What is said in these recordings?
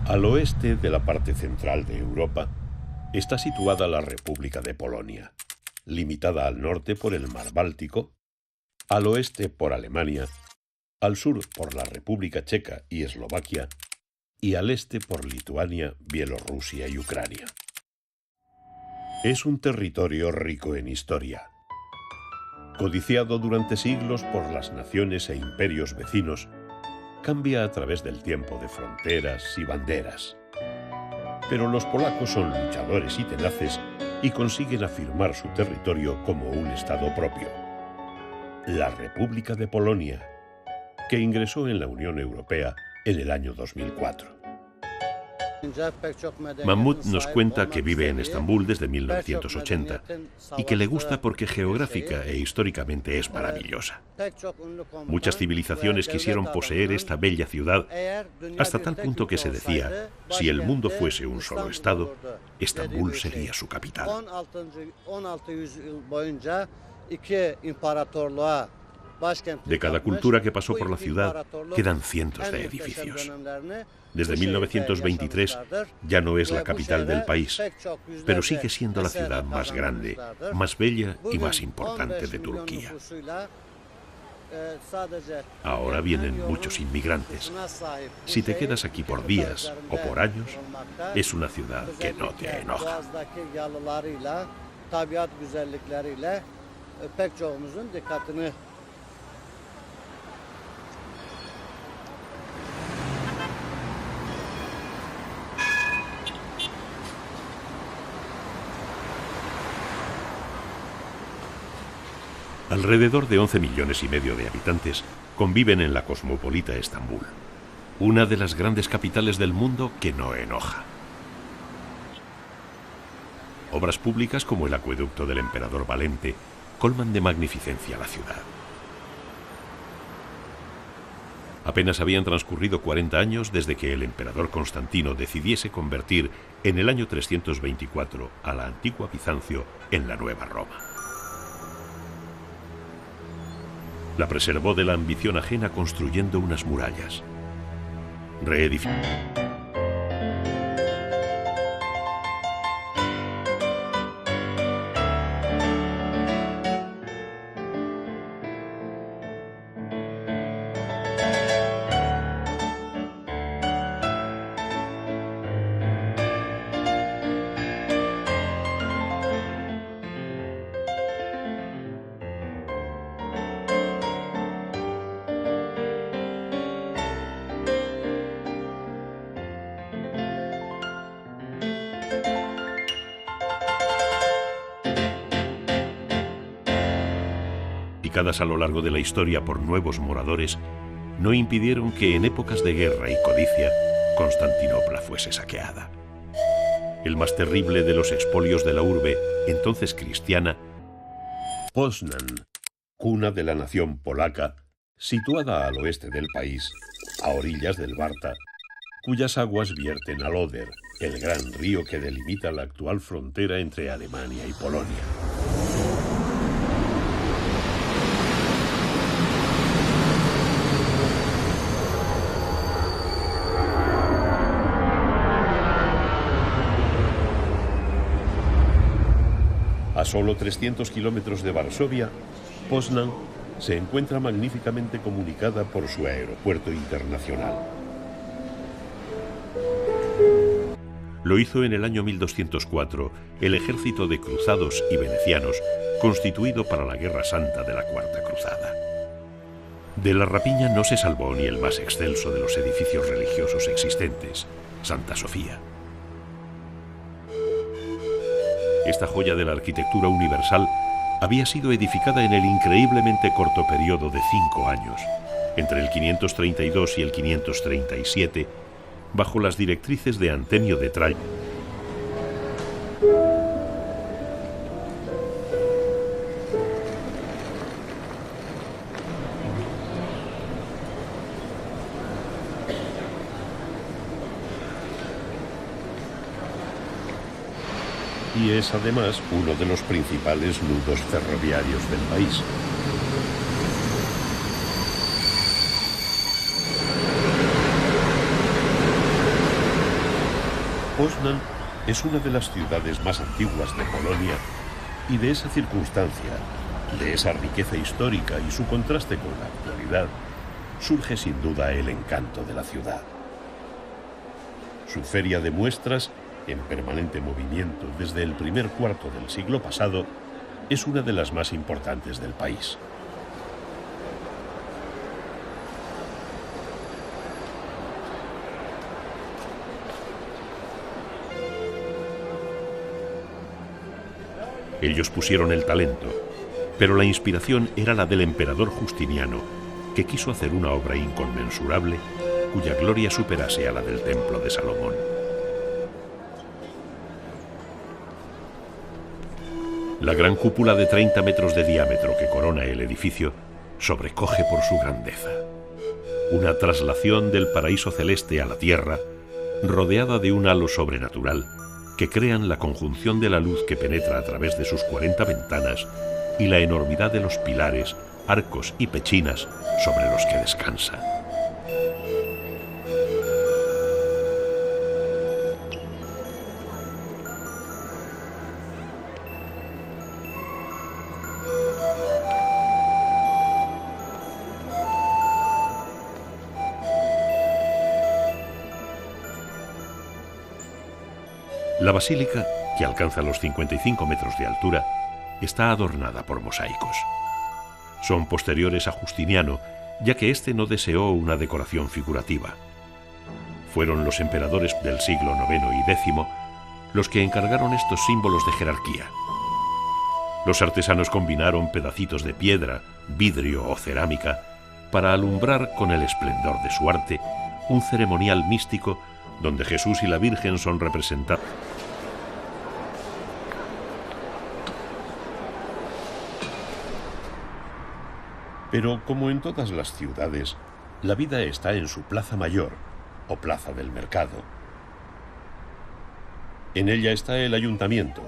Al oeste de la parte central de Europa está situada la República de Polonia, limitada al norte por el mar Báltico, al oeste por Alemania, al sur por la República Checa y Eslovaquia, y al este por Lituania, Bielorrusia y Ucrania. Es un territorio rico en historia, codiciado durante siglos por las naciones e imperios vecinos. Cambia a través del tiempo de fronteras y banderas. Pero los polacos son luchadores y tenaces y consiguen afirmar su territorio como un estado propio. La República de Polonia, que ingresó en la Unión Europea en el año 2004. Mahmut nos cuenta que vive en Estambul desde 1980 y que le gusta porque geográfica e históricamente es maravillosa. Muchas civilizaciones quisieron poseer esta bella ciudad hasta tal punto que se decía, si el mundo fuese un solo estado, Estambul sería su capital. De cada cultura que pasó por la ciudad quedan cientos de edificios. Desde 1923 ya no es la capital del país, pero sigue siendo la ciudad más grande, más bella y más importante de Turquía. Ahora vienen muchos inmigrantes. Si te quedas aquí por días o por años, es una ciudad que no te enoja. Alrededor de 11,5 millones de habitantes conviven en la cosmopolita Estambul, una de las grandes capitales del mundo que no enoja. Obras públicas como el acueducto del emperador Valente colman de magnificencia la ciudad. Apenas habían transcurrido 40 años desde que el emperador Constantino decidiese convertir en el año 324 a la antigua Bizancio en la nueva Roma. La preservó de la ambición ajena construyendo unas murallas. Reedificó. A lo largo de la historia por nuevos moradores, no impidieron que en épocas de guerra y codicia, Constantinopla fuese saqueada. El más terrible de los expolios de la urbe, entonces cristiana, Poznan, cuna de la nación polaca, situada al oeste del país, a orillas del Barta, cuyas aguas vierten al Oder, el gran río que delimita la actual frontera entre Alemania y Polonia. A solo 300 kilómetros de Varsovia, Poznan se encuentra magníficamente comunicada por su aeropuerto internacional. Lo hizo en el año 1204 el ejército de cruzados y venecianos constituido para la Guerra Santa de la Cuarta Cruzada. De la rapiña no se salvó ni el más excelso de los edificios religiosos existentes, Santa Sofía. Esta joya de la arquitectura universal había sido edificada en el increíblemente corto periodo de 5 años Entre el 532 y el 537, bajo las directrices de Antemio de Tracia, y es además uno de los principales nudos ferroviarios del país. Poznań es una de las ciudades más antiguas de Polonia y de esa circunstancia, de esa riqueza histórica y su contraste con la actualidad, surge sin duda el encanto de la ciudad. Su feria de muestras, en permanente movimiento desde el primer cuarto del siglo pasado, es una de las más importantes del país. Ellos pusieron el talento, pero la inspiración era la del emperador Justiniano, que quiso hacer una obra inconmensurable cuya gloria superase a la del Templo de Salomón. La gran cúpula de 30 metros de diámetro que corona el edificio sobrecoge por su grandeza. Una traslación del paraíso celeste a la tierra, rodeada de un halo sobrenatural que crean la conjunción de la luz que penetra a través de sus 40 ventanas y la enormidad de los pilares, arcos y pechinas sobre los que descansa. La basílica, que alcanza los 55 metros de altura, está adornada por mosaicos. Son posteriores a Justiniano, ya que éste no deseó una decoración figurativa. Fueron los emperadores del siglo IX y X los que encargaron estos símbolos de jerarquía. Los artesanos combinaron pedacitos de piedra, vidrio o cerámica para alumbrar con el esplendor de su arte un ceremonial místico donde Jesús y la Virgen son representados. Pero como en todas las ciudades, la vida está en su plaza mayor, o plaza del mercado. En ella está el ayuntamiento,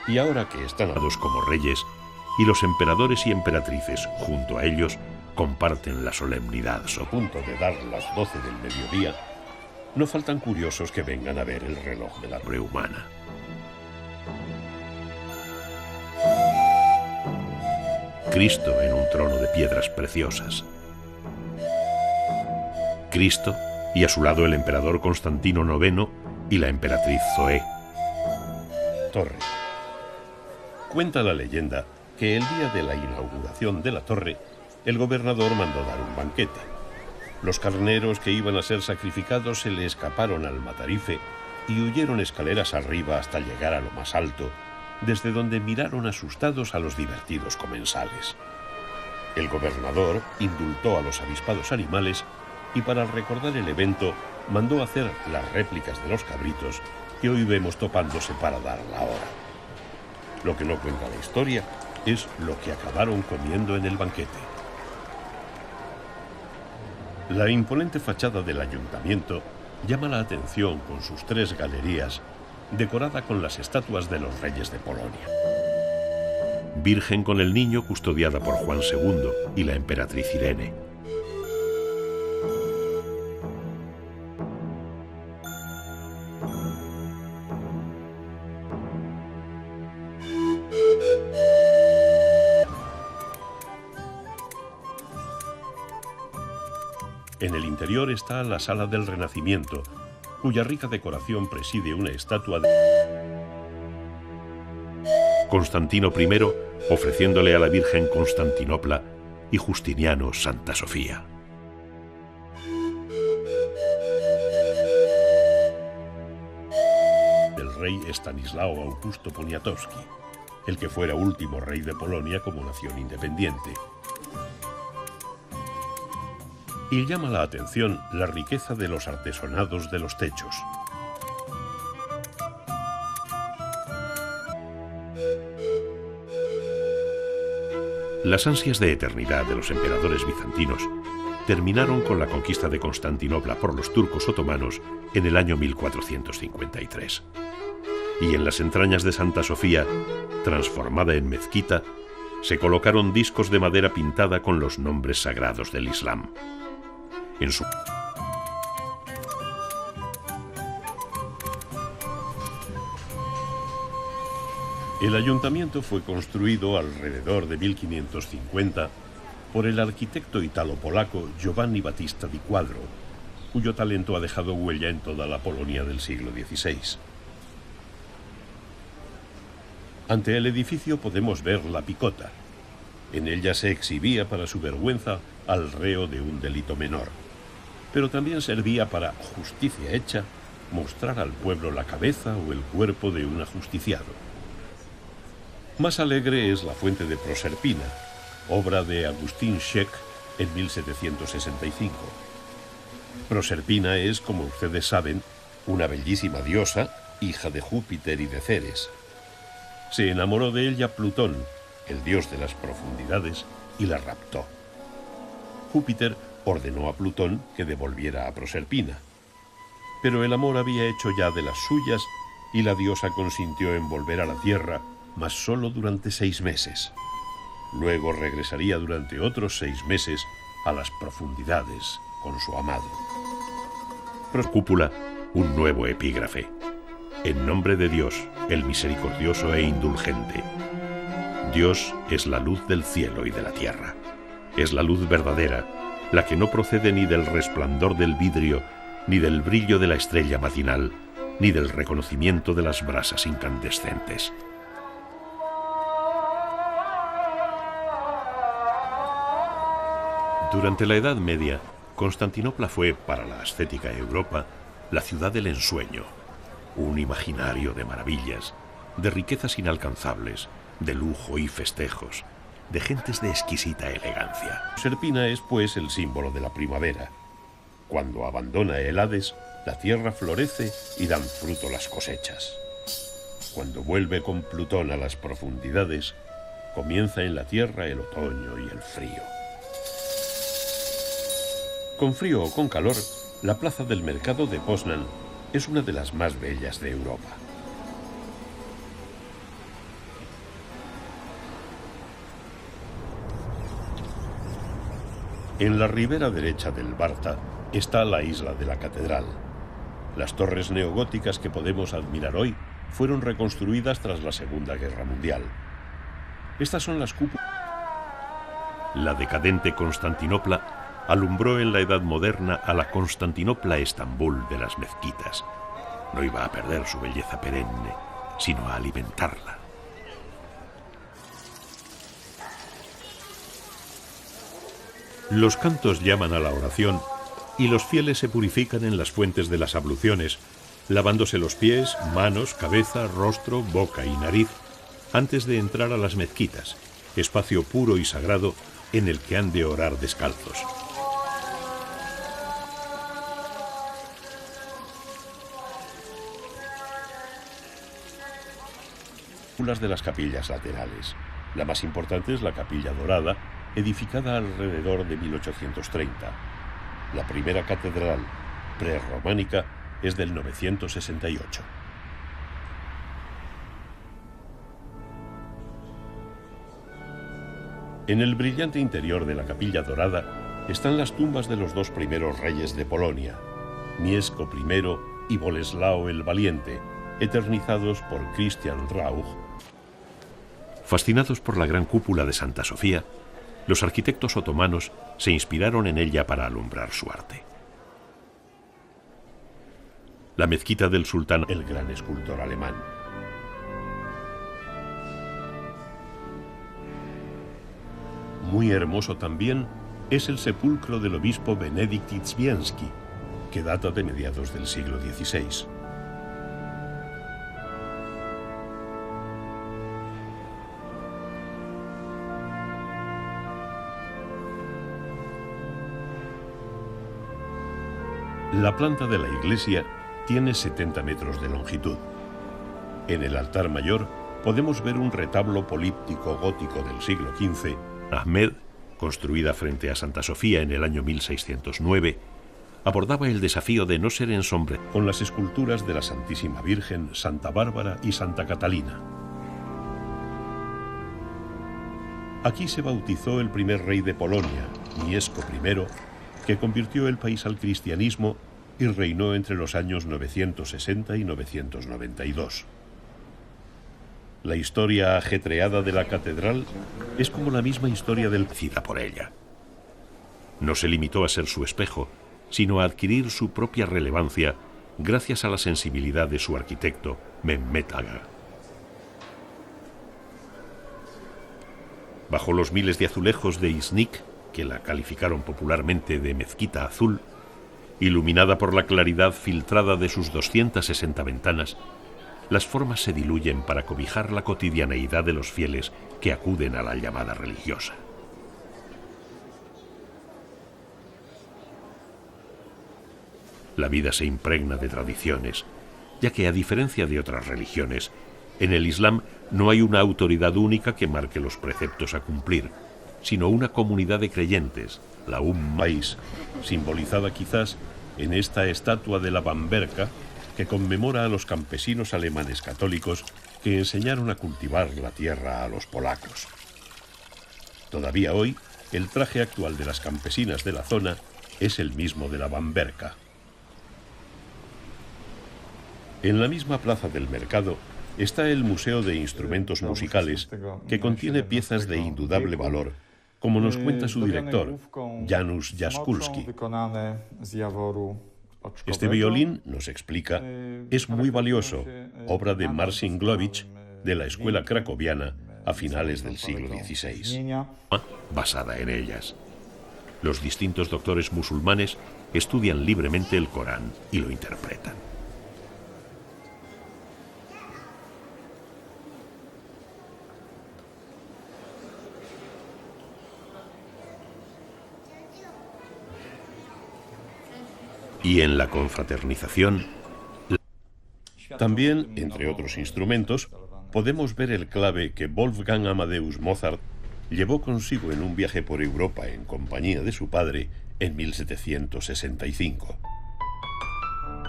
y ahora que están dados como reyes, y los emperadores y emperatrices, junto a ellos, comparten la solemnidad a punto de dar las 12 del mediodía, no faltan curiosos que vengan a ver el reloj de la humana. Cristo en un trono de piedras preciosas. Cristo y a su lado el emperador Constantino IX y la emperatriz Zoé. Torre. Cuenta la leyenda que el día de la inauguración de la torre, el gobernador mandó dar un banquete. Los carneros que iban a ser sacrificados se le escaparon al matarife y huyeron escaleras arriba hasta llegar a lo más alto, desde donde miraron asustados a los divertidos comensales. El gobernador indultó a los avispados animales y para recordar el evento mandó hacer las réplicas de los cabritos que hoy vemos topándose para dar la hora. Lo que no cuenta la historia es lo que acabaron comiendo en el banquete. La imponente fachada del ayuntamiento llama la atención con sus 3 galerías, decorada con las estatuas de los reyes de Polonia. Virgen con el Niño custodiada por Juan II y la emperatriz Irene. En el interior está la Sala del Renacimiento, cuya rica decoración preside una estatua de Constantino I ofreciéndole a la Virgen Constantinopla y Justiniano Santa Sofía. Del rey Estanislao Augusto Poniatowski, el que fuera último rey de Polonia como nación independiente. Y llama la atención la riqueza de los artesonados de los techos. Las ansias de eternidad de los emperadores bizantinos terminaron con la conquista de Constantinopla por los turcos otomanos en el año 1453. Y en las entrañas de Santa Sofía, transformada en mezquita, se colocaron discos de madera pintada con los nombres sagrados del Islam. En su El ayuntamiento fue construido alrededor de 1550 por el arquitecto italo-polaco Giovanni Battista di Quadro, cuyo talento ha dejado huella en toda la Polonia del siglo XVI. Ante el edificio podemos ver la picota. En ella se exhibía para su vergüenza al reo de un delito menor, pero también servía para, justicia hecha, mostrar al pueblo la cabeza o el cuerpo de un ajusticiado. Más alegre es la fuente de Proserpina, obra de Agustín Scheck en 1765. Proserpina es, como ustedes saben, una bellísima diosa, hija de Júpiter y de Ceres. Se enamoró de ella Plutón, el dios de las profundidades, y la raptó. Júpiter ordenó a Plutón que devolviera a Proserpina, pero el amor había hecho ya de las suyas y la diosa consintió en volver a la tierra, mas solo durante 6 meses. Luego regresaría durante otros 6 meses a las profundidades con su amado. Cúpula, un nuevo epígrafe. En nombre de Dios, el misericordioso e indulgente. Dios es la luz del cielo y de la tierra. Es la luz verdadera, la que no procede ni del resplandor del vidrio, ni del brillo de la estrella matinal, ni del reconocimiento de las brasas incandescentes. Durante la Edad Media, Constantinopla fue, para la ascética Europa, la ciudad del ensueño, un imaginario de maravillas, de riquezas inalcanzables, de lujo y festejos, de gentes de exquisita elegancia. Proserpina es, pues, el símbolo de la primavera. Cuando abandona el Hades, la tierra florece y dan fruto las cosechas. Cuando vuelve con Plutón a las profundidades, comienza en la tierra el otoño y el frío. Con frío o con calor, la plaza del mercado de Poznan es una de las más bellas de Europa. En la ribera derecha del Barta está la isla de la Catedral. Las torres neogóticas que podemos admirar hoy fueron reconstruidas tras la Segunda Guerra Mundial. Estas son las cúpulas. La decadente Constantinopla alumbró en la Edad Moderna a la Constantinopla-Estambul de las mezquitas. No iba a perder su belleza perenne, sino a alimentarla. Los cantos llaman a la oración y los fieles se purifican en las fuentes de las abluciones, lavándose los pies, manos, cabeza, rostro, boca y nariz antes de entrar a las mezquitas, espacio puro y sagrado en el que han de orar descalzos. De las capillas laterales. La más importante es la Capilla Dorada, edificada alrededor de 1830. La primera catedral prerrománica es del 968. En el brillante interior de la Capilla Dorada están las tumbas de los 2 primeros reyes de Polonia, Mieszko I y Boleslao el Valiente, eternizados por Christian Rauch. Fascinados por la gran cúpula de Santa Sofía, los arquitectos otomanos se inspiraron en ella para alumbrar su arte. La mezquita del sultán, el gran escultor alemán. Muy hermoso también es el sepulcro del obispo Benedikt Izbienski, que data de mediados del siglo XVI. La planta de la iglesia tiene 70 metros de longitud. En el altar mayor podemos ver un retablo políptico gótico del siglo XV. Ahmed, construida frente a Santa Sofía en el año 1609, abordaba el desafío de no ser ensombrecido con las esculturas de la Santísima Virgen, Santa Bárbara y Santa Catalina. Aquí se bautizó el primer rey de Polonia, Mieszko I, que convirtió el país al cristianismo y reinó entre los años 960 y 992. La historia ajetreada de la catedral es como la misma historia del cida por ella. No se limitó a ser su espejo, sino a adquirir su propia relevancia gracias a la sensibilidad de su arquitecto, Mehmet Aga. Bajo los miles de azulejos de Iznik, que la calificaron popularmente de mezquita azul, iluminada por la claridad filtrada de sus 260 ventanas, las formas se diluyen para cobijar la cotidianeidad de los fieles que acuden a la llamada religiosa. La vida se impregna de tradiciones, ya que a diferencia de otras religiones, en el Islam no hay una autoridad única que marque los preceptos a cumplir, sino una comunidad de creyentes, la país, simbolizada quizás en esta estatua de la Bamberka, que conmemora a los campesinos alemanes católicos que enseñaron a cultivar la tierra a los polacos. Todavía hoy, el traje actual de las campesinas de la zona es el mismo de la Bamberka. En la misma plaza del mercado está el Museo de Instrumentos Musicales, que contiene piezas de indudable valor, como nos cuenta su director, Janusz Jaskulski. Este violín, nos explica, es muy valioso, obra de Marcin Glowicz, de la escuela cracoviana a finales del siglo XVI. Basada en ellas. Los distintos doctores musulmanes estudian libremente el Corán y lo interpretan. Y en la confraternización, también, entre otros instrumentos, podemos ver el clave que Wolfgang Amadeus Mozart llevó consigo en un viaje por Europa en compañía de su padre en 1765.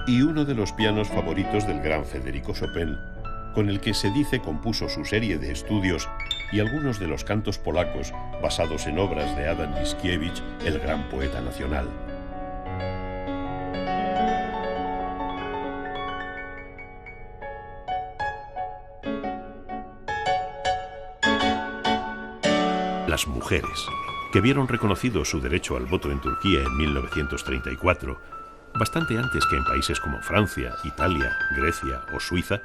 Y uno de los pianos favoritos del gran Federico Chopin, con el que se dice compuso su serie de estudios y algunos de los cantos polacos basados en obras de Adam Mickiewicz, el gran poeta nacional. Las mujeres, que vieron reconocido su derecho al voto en Turquía en 1934, bastante antes que en países como Francia, Italia, Grecia o Suiza,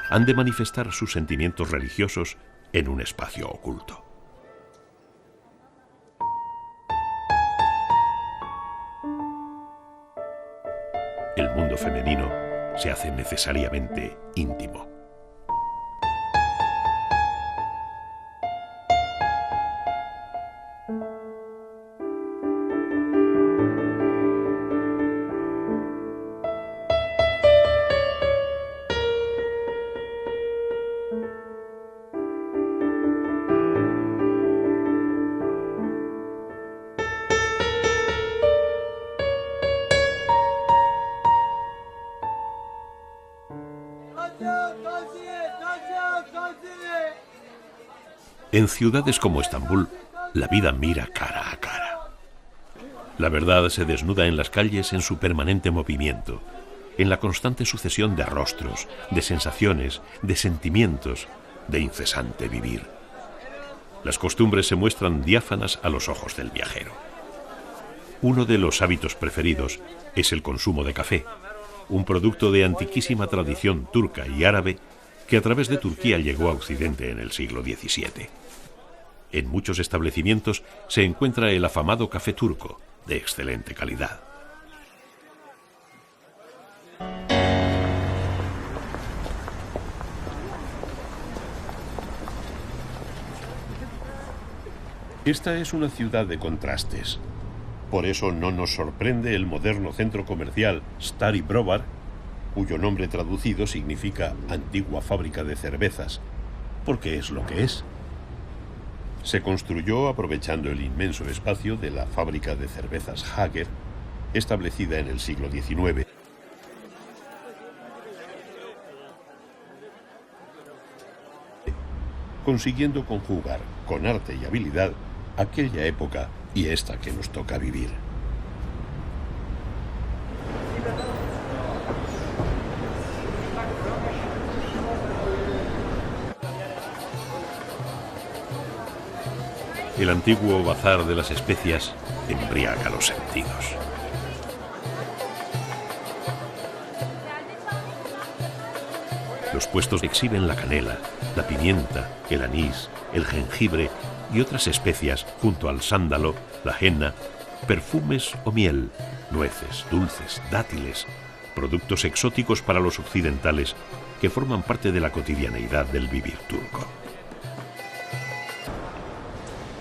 han de manifestar sus sentimientos religiosos en un espacio oculto. El mundo femenino se hace necesariamente íntimo. En ciudades como Estambul, la vida mira cara a cara. La verdad se desnuda en las calles en su permanente movimiento, en la constante sucesión de rostros, de sensaciones, de sentimientos, de incesante vivir. Las costumbres se muestran diáfanas a los ojos del viajero. Uno de los hábitos preferidos es el consumo de café, un producto de antiquísima tradición turca y árabe que a través de Turquía llegó a Occidente en el siglo XVII. En muchos establecimientos se encuentra el afamado café turco, de excelente calidad. Esta es una ciudad de contrastes. Por eso no nos sorprende el moderno centro comercial Stary Brovar, cuyo nombre traducido significa antigua fábrica de cervezas, porque es lo que es. Se construyó aprovechando el inmenso espacio de la fábrica de cervezas Hager, establecida en el siglo XIX. Consiguiendo conjugar con arte y habilidad aquella época y esta que nos toca vivir. El antiguo bazar de las especias embriaga los sentidos. Los puestos exhiben la canela, la pimienta, el anís, el jengibre y otras especias junto al sándalo, la henna, perfumes o miel, nueces, dulces, dátiles, productos exóticos para los occidentales que forman parte de la cotidianeidad del vivir turco.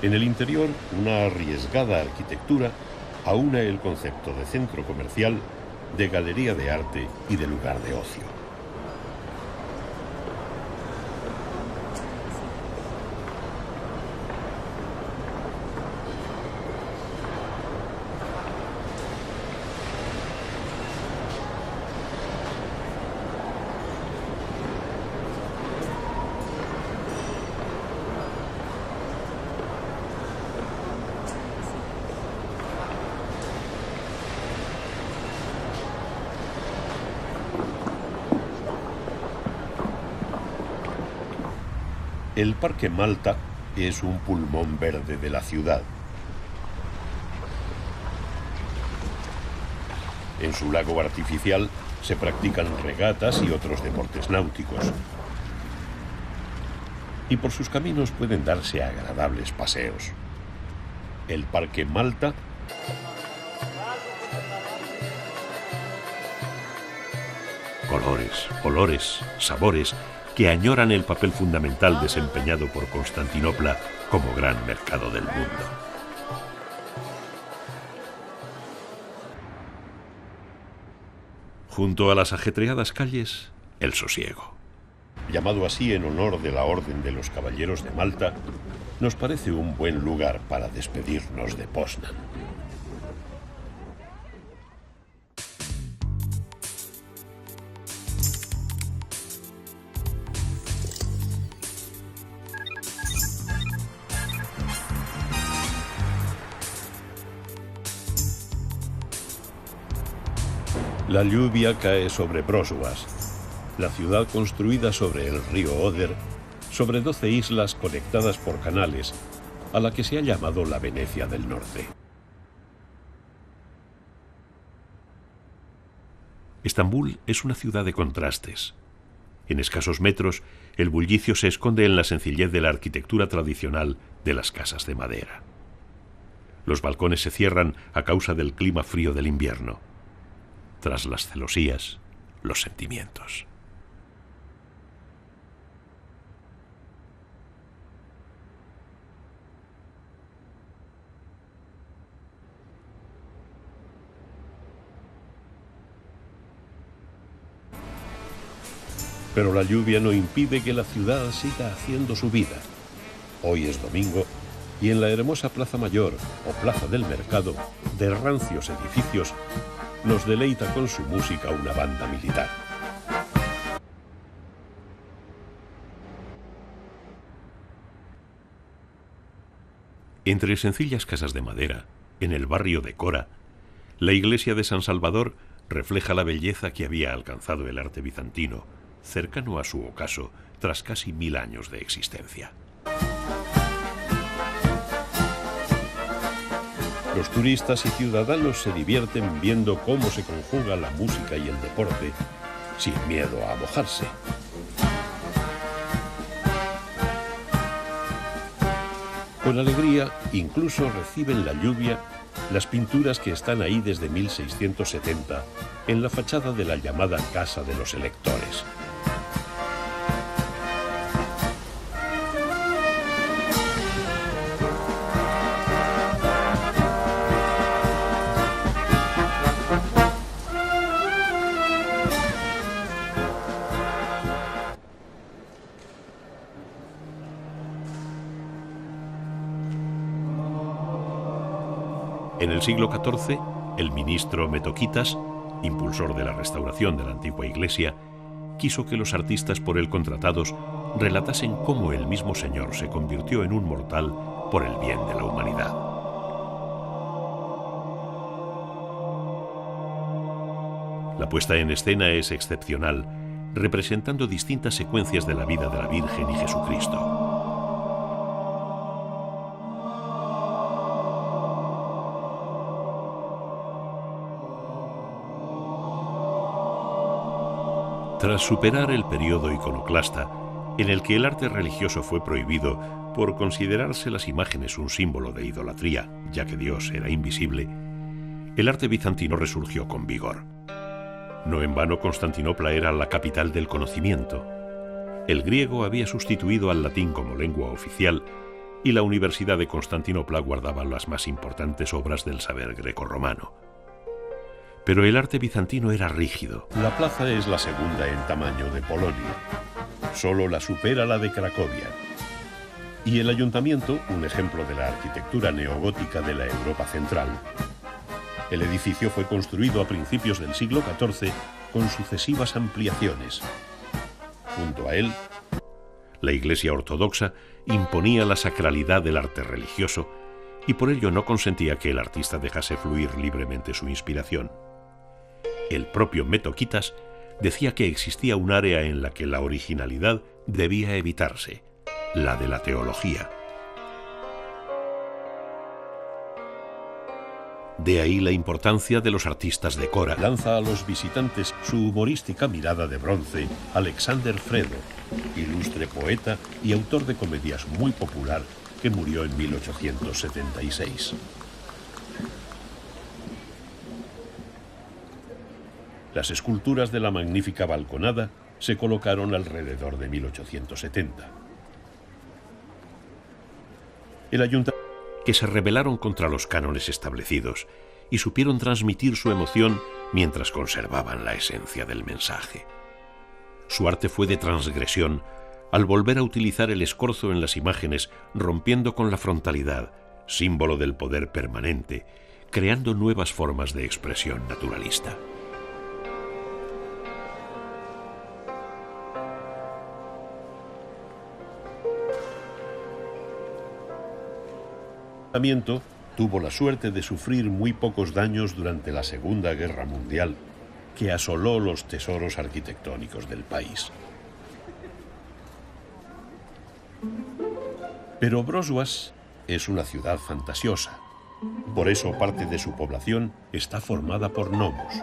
En el interior, una arriesgada arquitectura aúna el concepto de centro comercial, de galería de arte y de lugar de ocio. El Parque Malta es un pulmón verde de la ciudad. En su lago artificial se practican regatas y otros deportes náuticos. Y por sus caminos pueden darse agradables paseos. El Parque Malta Colores, olores, sabores que añoran el papel fundamental desempeñado por Constantinopla como gran mercado del mundo. Junto a las ajetreadas calles, el sosiego. Llamado así en honor de la Orden de los Caballeros de Malta, nos parece un buen lugar para despedirnos de Poznan. La lluvia cae sobre Brozoas, la ciudad construida sobre el río Oder, sobre 12 islas conectadas por canales, a la que se ha llamado la Venecia del Norte. Estambul es una ciudad de contrastes. En escasos metros, el bullicio se esconde en la sencillez de la arquitectura tradicional de las casas de madera. Los balcones se cierran a causa del clima frío del invierno. Tras las celosías, los sentimientos. Pero la lluvia no impide que la ciudad siga haciendo su vida. Hoy es domingo y en la hermosa Plaza Mayor o Plaza del Mercado, de rancios edificios, nos deleita con su música una banda militar. Entre sencillas casas de madera, en el barrio de Cora, la iglesia de San Salvador refleja la belleza que había alcanzado el arte bizantino, cercano a su ocaso tras casi 1000 años de existencia. Los turistas y ciudadanos se divierten viendo cómo se conjuga la música y el deporte, sin miedo a mojarse. Con alegría, incluso reciben la lluvia las pinturas que están ahí desde 1670 en la fachada de la llamada Casa de los Electores. En el siglo XIV, el ministro Metoquitas, impulsor de la restauración de la antigua iglesia, quiso que los artistas por él contratados relatasen cómo el mismo Señor se convirtió en un mortal por el bien de la humanidad. La puesta en escena es excepcional, representando distintas secuencias de la vida de la Virgen y Jesucristo. Tras superar el periodo iconoclasta, en el que el arte religioso fue prohibido por considerarse las imágenes un símbolo de idolatría, ya que Dios era invisible, el arte bizantino resurgió con vigor. No en vano Constantinopla era la capital del conocimiento. El griego había sustituido al latín como lengua oficial y la Universidad de Constantinopla guardaba las más importantes obras del saber grecorromano. Pero el arte bizantino era rígido. La plaza es la segunda en tamaño de Polonia. Solo la supera la de Cracovia. Y el ayuntamiento, un ejemplo de la arquitectura neogótica de la Europa central. El edificio fue construido a principios del siglo XIV con sucesivas ampliaciones. Junto a él, la Iglesia ortodoxa imponía la sacralidad del arte religioso y por ello no consentía que el artista dejase fluir libremente su inspiración. El propio Metoquitas decía que existía un área en la que la originalidad debía evitarse, la de la teología. De ahí la importancia de los artistas de Cora. Lanza a los visitantes su humorística mirada de bronce Alexander Fredo, ilustre poeta y autor de comedias muy popular que murió en 1876. Las esculturas de la magnífica balconada se colocaron alrededor de 1870. El ayuntamiento que se rebelaron contra los cánones establecidos y supieron transmitir su emoción mientras conservaban la esencia del mensaje. Su arte fue de transgresión al volver a utilizar el escorzo en las imágenes, rompiendo con la frontalidad, símbolo del poder permanente, creando nuevas formas de expresión naturalista. El ayuntamiento tuvo la suerte de sufrir muy pocos daños durante la Segunda Guerra Mundial, que asoló los tesoros arquitectónicos del país. Pero Wrocław es una ciudad fantasiosa. Por eso parte de su población está formada por gnomos.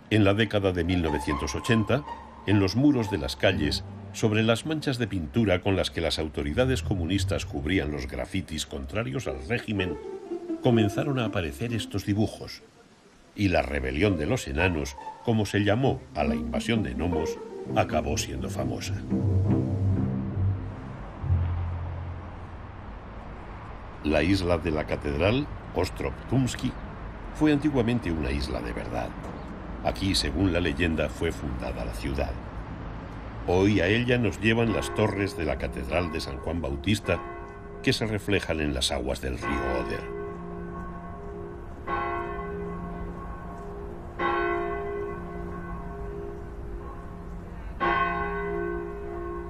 En la década de 1980, en los muros de las calles, sobre las manchas de pintura con las que las autoridades comunistas cubrían los grafitis contrarios al régimen, comenzaron a aparecer estos dibujos. Y la rebelión de los enanos, como se llamó a la invasión de gnomos, acabó siendo famosa. La isla de la catedral, Ostrów Tumski, fue antiguamente una isla de verdad. Aquí, según la leyenda, fue fundada la ciudad. Hoy a ella nos llevan las torres de la Catedral de San Juan Bautista, que se reflejan en las aguas del río Oder.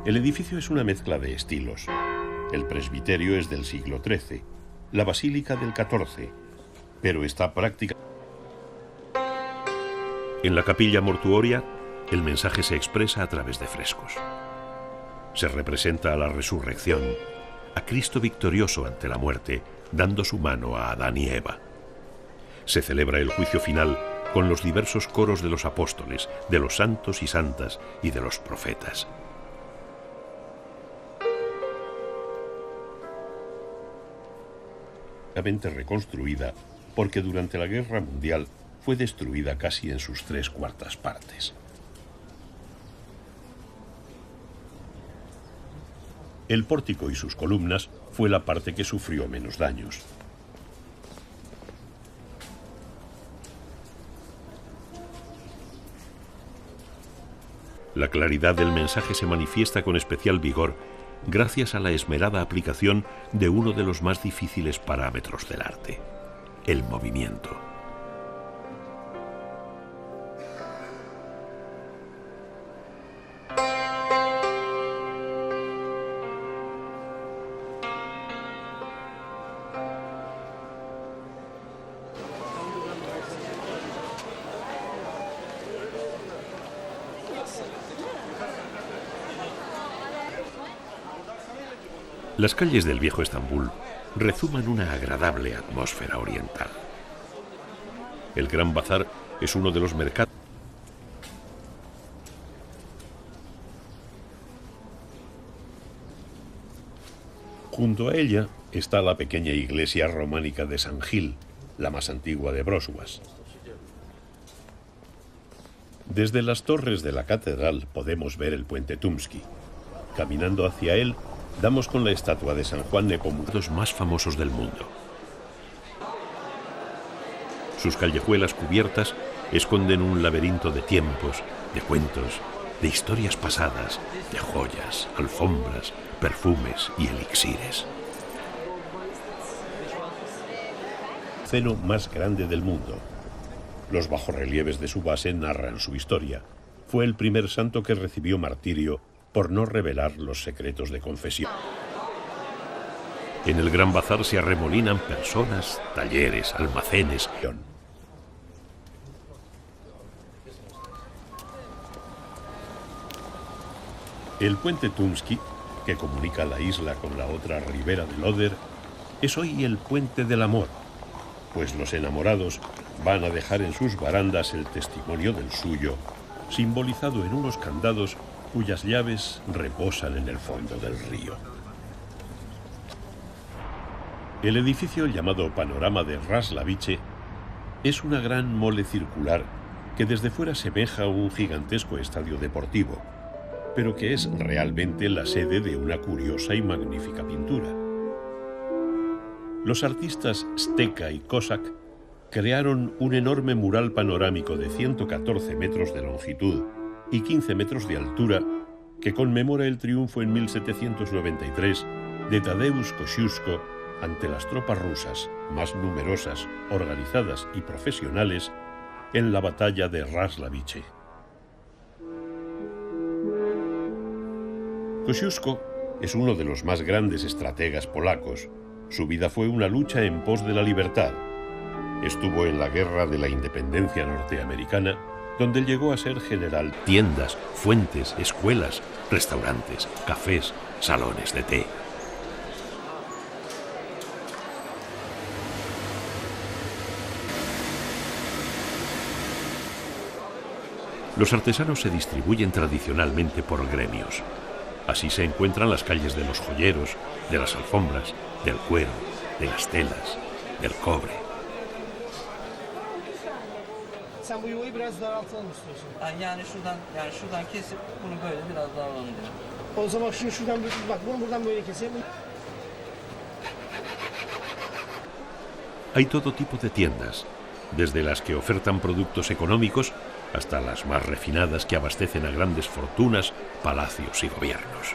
El edificio es una mezcla de estilos. El presbiterio es del siglo XIII, la basílica del XIV, pero está prácticamente... En la capilla mortuoria, el mensaje se expresa a través de frescos. Se representa a la resurrección, a Cristo victorioso ante la muerte, dando su mano a Adán y Eva. Se celebra el juicio final con los diversos coros de los apóstoles, de los santos y santas y de los profetas. Reconstruida porque durante la Guerra Mundial fue destruida casi en sus 3/4 partes. El pórtico y sus columnas fue la parte que sufrió menos daños. La claridad del mensaje se manifiesta con especial vigor gracias a la esmerada aplicación de uno de los más difíciles parámetros del arte: el movimiento. Las calles del viejo Estambul rezuman una agradable atmósfera oriental. El Gran Bazar es uno de los mercados. Junto a ella está la pequeña iglesia románica de San Gil, la más antigua de Broșoaș. Desde las torres de la catedral podemos ver el puente Tumski. Caminando hacia él, damos con la estatua de San Juan Nepomuceno, Los más famosos del mundo. Sus callejuelas cubiertas esconden un laberinto de tiempos, de cuentos, de historias pasadas, de joyas, alfombras, perfumes y elixires. el seno más grande del mundo. Los bajorrelieves de su base narran su historia. Fue el primer santo que recibió martirio por no revelar los secretos de confesión. En el Gran Bazar se arremolinan personas, talleres, almacenes. El puente Tumski, que comunica la isla con la otra ribera del Oder, es hoy el puente del amor, pues los enamorados van a dejar en sus barandas el testimonio del suyo, simbolizado en unos candados cuyas llaves reposan en el fondo del río. El edificio llamado Panorama de Raslavice es una gran mole circular que desde fuera semeja un gigantesco estadio deportivo, pero que es realmente la sede de una curiosa y magnífica pintura. Los artistas Steka y Kosak crearon un enorme mural panorámico de 114 metros de longitud y 15 metros de altura que conmemora el triunfo en 1793 de Tadeusz Kościuszko ante las tropas rusas, más numerosas, organizadas y profesionales, en la batalla de Raslavice. Kościuszko es uno de los más grandes estrategas polacos. Su vida fue una lucha en pos de la libertad. Estuvo en la Guerra de la Independencia norteamericana, donde llegó a ser general. Tiendas, fuentes, escuelas, restaurantes, cafés, salones de té. Los artesanos se distribuyen tradicionalmente por gremios. Así se encuentran las calles de los joyeros, de las alfombras, del cuero, de las telas, del cobre. Sen bu yuvayı biraz daraltalım istiyorsun. Yani şuradan kesip bunu böyle biraz daha alalım diyor. O zaman şuradan bak bunu buradan böyle keseyim. Hay todo tipo de tiendas, desde las que ofertan productos económicos hasta las más refinadas que abastecen a grandes fortunas, palacios y gobiernos.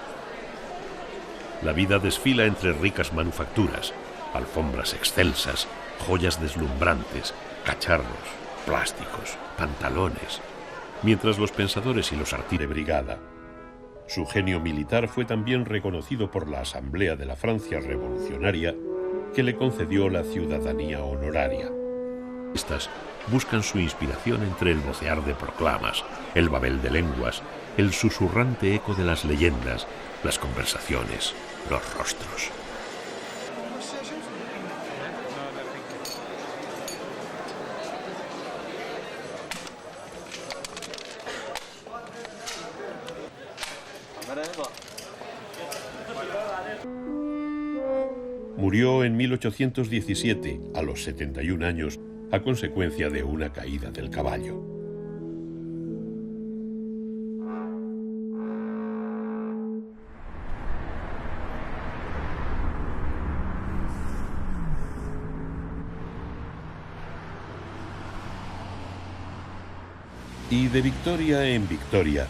La vida desfila entre ricas manufacturas, alfombras excelsas, joyas deslumbrantes, cacharros, plásticos, pantalones, mientras los pensadores y los artistas De brigada. Su genio militar fue también reconocido por la Asamblea de la Francia Revolucionaria, que le concedió la ciudadanía honoraria. buscan su inspiración entre el vocear de proclamas, el babel de lenguas, el susurrante eco de las leyendas, las conversaciones, los rostros. Murió en 1817, a los 71 años, a consecuencia de una caída del caballo. Y de victoria en victoria,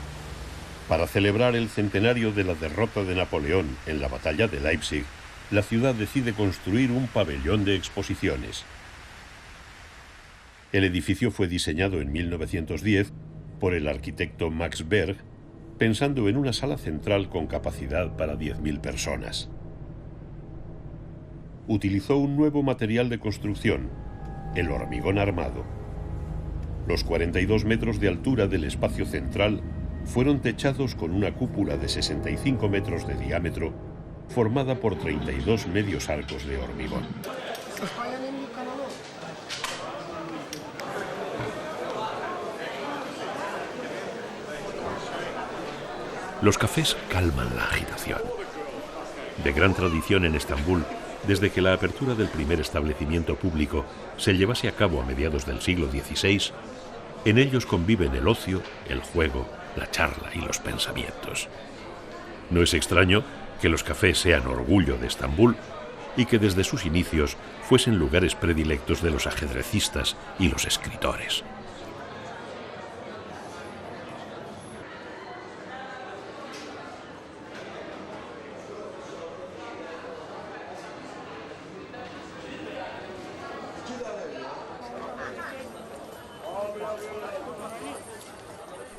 para celebrar el centenario de la derrota de Napoleón en la batalla de Leipzig, la ciudad decide construir un pabellón de exposiciones. El edificio fue diseñado en 1910 por el arquitecto Max Berg, pensando en una sala central con capacidad para 10.000 personas. Utilizó un nuevo material de construcción, el hormigón armado. Los 42 metros de altura del espacio central fueron techados con una cúpula de 65 metros de diámetro, formada por 32 medios arcos de hormigón. Los cafés calman la agitación. De gran tradición en Estambul, desde que la apertura del primer establecimiento público se llevase a cabo a mediados del siglo XVI, en ellos conviven el ocio, el juego, la charla y los pensamientos. No es extraño que los cafés sean orgullo de Estambul y que desde sus inicios fuesen lugares predilectos de los ajedrecistas y los escritores.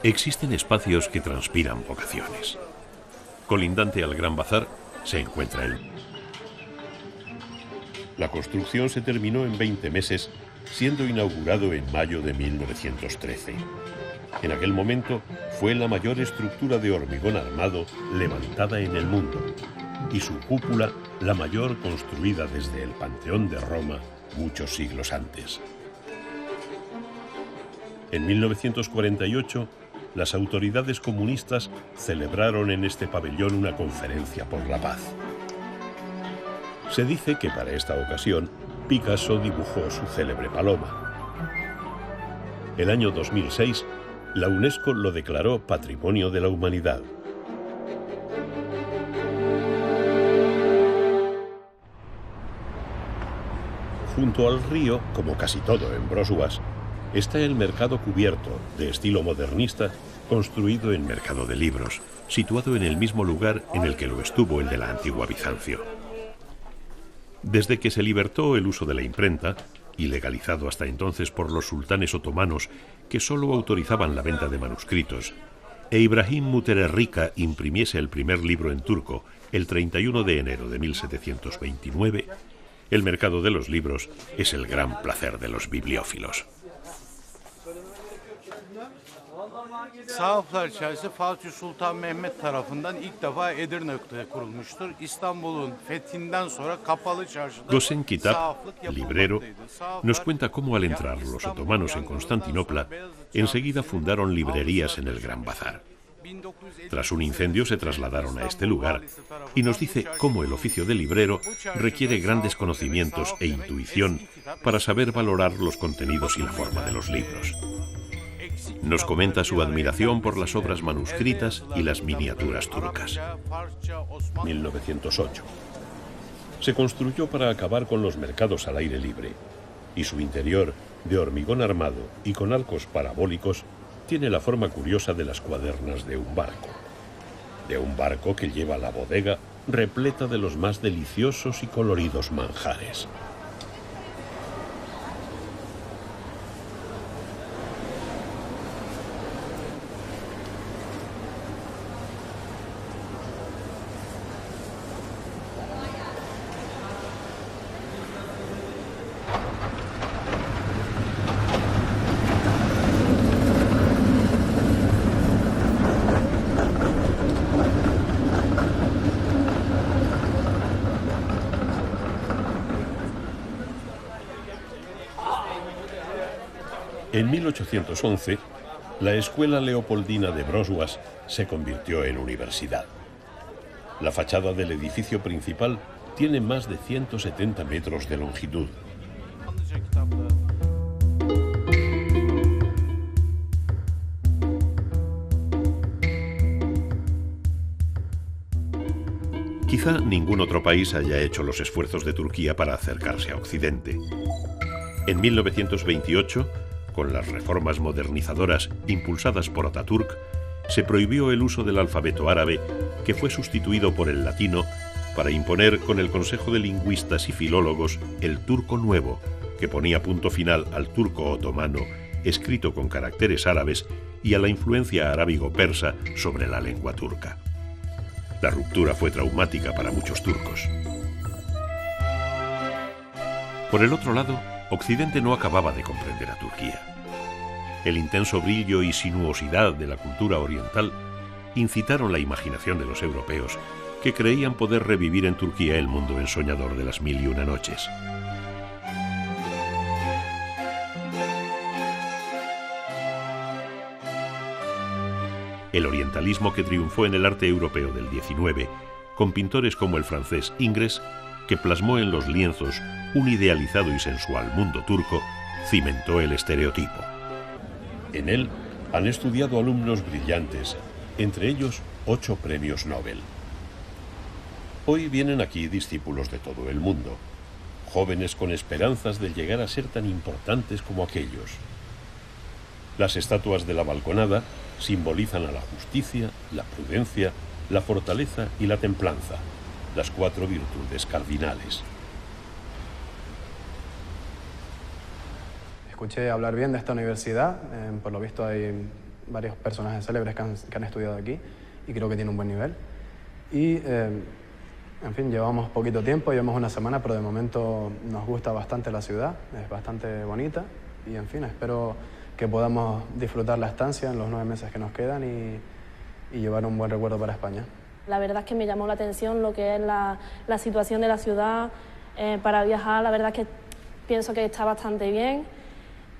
Existen espacios que transpiran vocaciones. Colindante al Gran Bazar se encuentra el... La construcción se terminó en 20 meses, siendo inaugurado en mayo de 1913. En aquel momento fue la mayor estructura de hormigón armado levantada en el mundo, y su cúpula la mayor construida desde el Panteón de Roma muchos siglos antes. En 1948, las autoridades comunistas celebraron en este pabellón una conferencia por la paz. Se dice que para esta ocasión Picasso dibujó su célebre paloma. El año 2006, la UNESCO lo declaró Patrimonio de la Humanidad. Junto al río, como casi todo en Brożuas, está el mercado cubierto, de estilo modernista, construido en Mercado de Libros, situado en el mismo lugar en el que lo estuvo el de la antigua Bizancio. Desde que se libertó el uso de la imprenta, ilegalizado hasta entonces por los sultanes otomanos que solo autorizaban la venta de manuscritos, e Ibrahim Müteferrika imprimiese el primer libro en turco el 31 de enero de 1729, el mercado de los libros es el gran placer de los bibliófilos. Sahaflar Çarşı Fatih Sultan Mehmet tarafından ilk defa Edirne'de kurulmuştur. İstanbul'un fethinden sonra kapalı çarşıda Gosen Kitap, librero, nos cuenta cómo al entrar los otomanos en Constantinopla, enseguida fundaron librerías en el Gran Bazar. Tras un incendio se trasladaron a este lugar y nos dice cómo el oficio de librero requiere grandes conocimientos e intuición para saber valorar los contenidos y la forma de los libros. Nos comenta su admiración por las obras manuscritas y las miniaturas turcas. 1908. Se construyó para acabar con los mercados al aire libre, y su interior, de hormigón armado y con arcos parabólicos, tiene la forma curiosa de las cuadernas de un barco. De un barco que lleva la bodega repleta de los más deliciosos y coloridos manjares. En 1811, la Escuela Leopoldina de Brożuas se convirtió en universidad. La fachada del edificio principal tiene más de 170 metros de longitud. Quizá ningún otro país haya hecho los esfuerzos de Turquía para acercarse a Occidente. En 1928, con las reformas modernizadoras impulsadas por Atatürk, se prohibió el uso del alfabeto árabe, que fue sustituido por el latino, para imponer con el Consejo de Lingüistas y Filólogos el turco nuevo, que ponía punto final al turco otomano, escrito con caracteres árabes, y a la influencia arábigo-persa sobre la lengua turca. La ruptura fue traumática para muchos turcos. Por el otro lado, Occidente no acababa de comprender a Turquía. El intenso brillo y sinuosidad de la cultura oriental incitaron la imaginación de los europeos, que creían poder revivir en Turquía el mundo ensoñador de las 1001 noches. El orientalismo que triunfó en el arte europeo del XIX, con pintores como el francés Ingres, que plasmó en los lienzos un idealizado y sensual mundo turco, cimentó el estereotipo. En él han estudiado alumnos brillantes, entre ellos 8 premios Nobel. Hoy vienen aquí discípulos de todo el mundo, jóvenes con esperanzas de llegar a ser tan importantes como aquellos. Las estatuas de la balconada simbolizan a la justicia, la prudencia, la fortaleza y la templanza, las 4 virtudes cardinales. Escuché hablar bien de esta universidad, por lo visto hay varios personajes célebres que han estudiado aquí y creo que tiene un buen nivel. Y, en fin, llevamos poquito tiempo, llevamos una semana, pero de momento nos gusta bastante la ciudad, es bastante bonita y, en fin, espero que podamos disfrutar la estancia en los 9 meses que nos quedan y llevar un buen recuerdo para España. La verdad es que me llamó la atención lo que es la situación de la ciudad para viajar. La verdad es que pienso que está bastante bien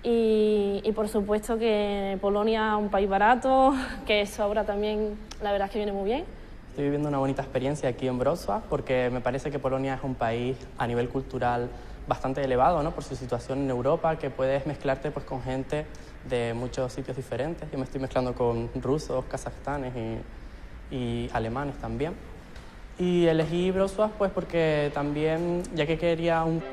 y por supuesto que Polonia es un país barato, que sobra también, la verdad es que viene muy bien. Estoy viviendo una bonita experiencia aquí en Wrocław porque me parece que Polonia es un país a nivel cultural bastante elevado, ¿no? Por su situación en Europa, que puedes mezclarte pues, con gente de muchos sitios diferentes. Yo me estoy mezclando con rusos, kazajstanes y alemanes también. Y elegí Wrocław pues porque también, ya que quería un...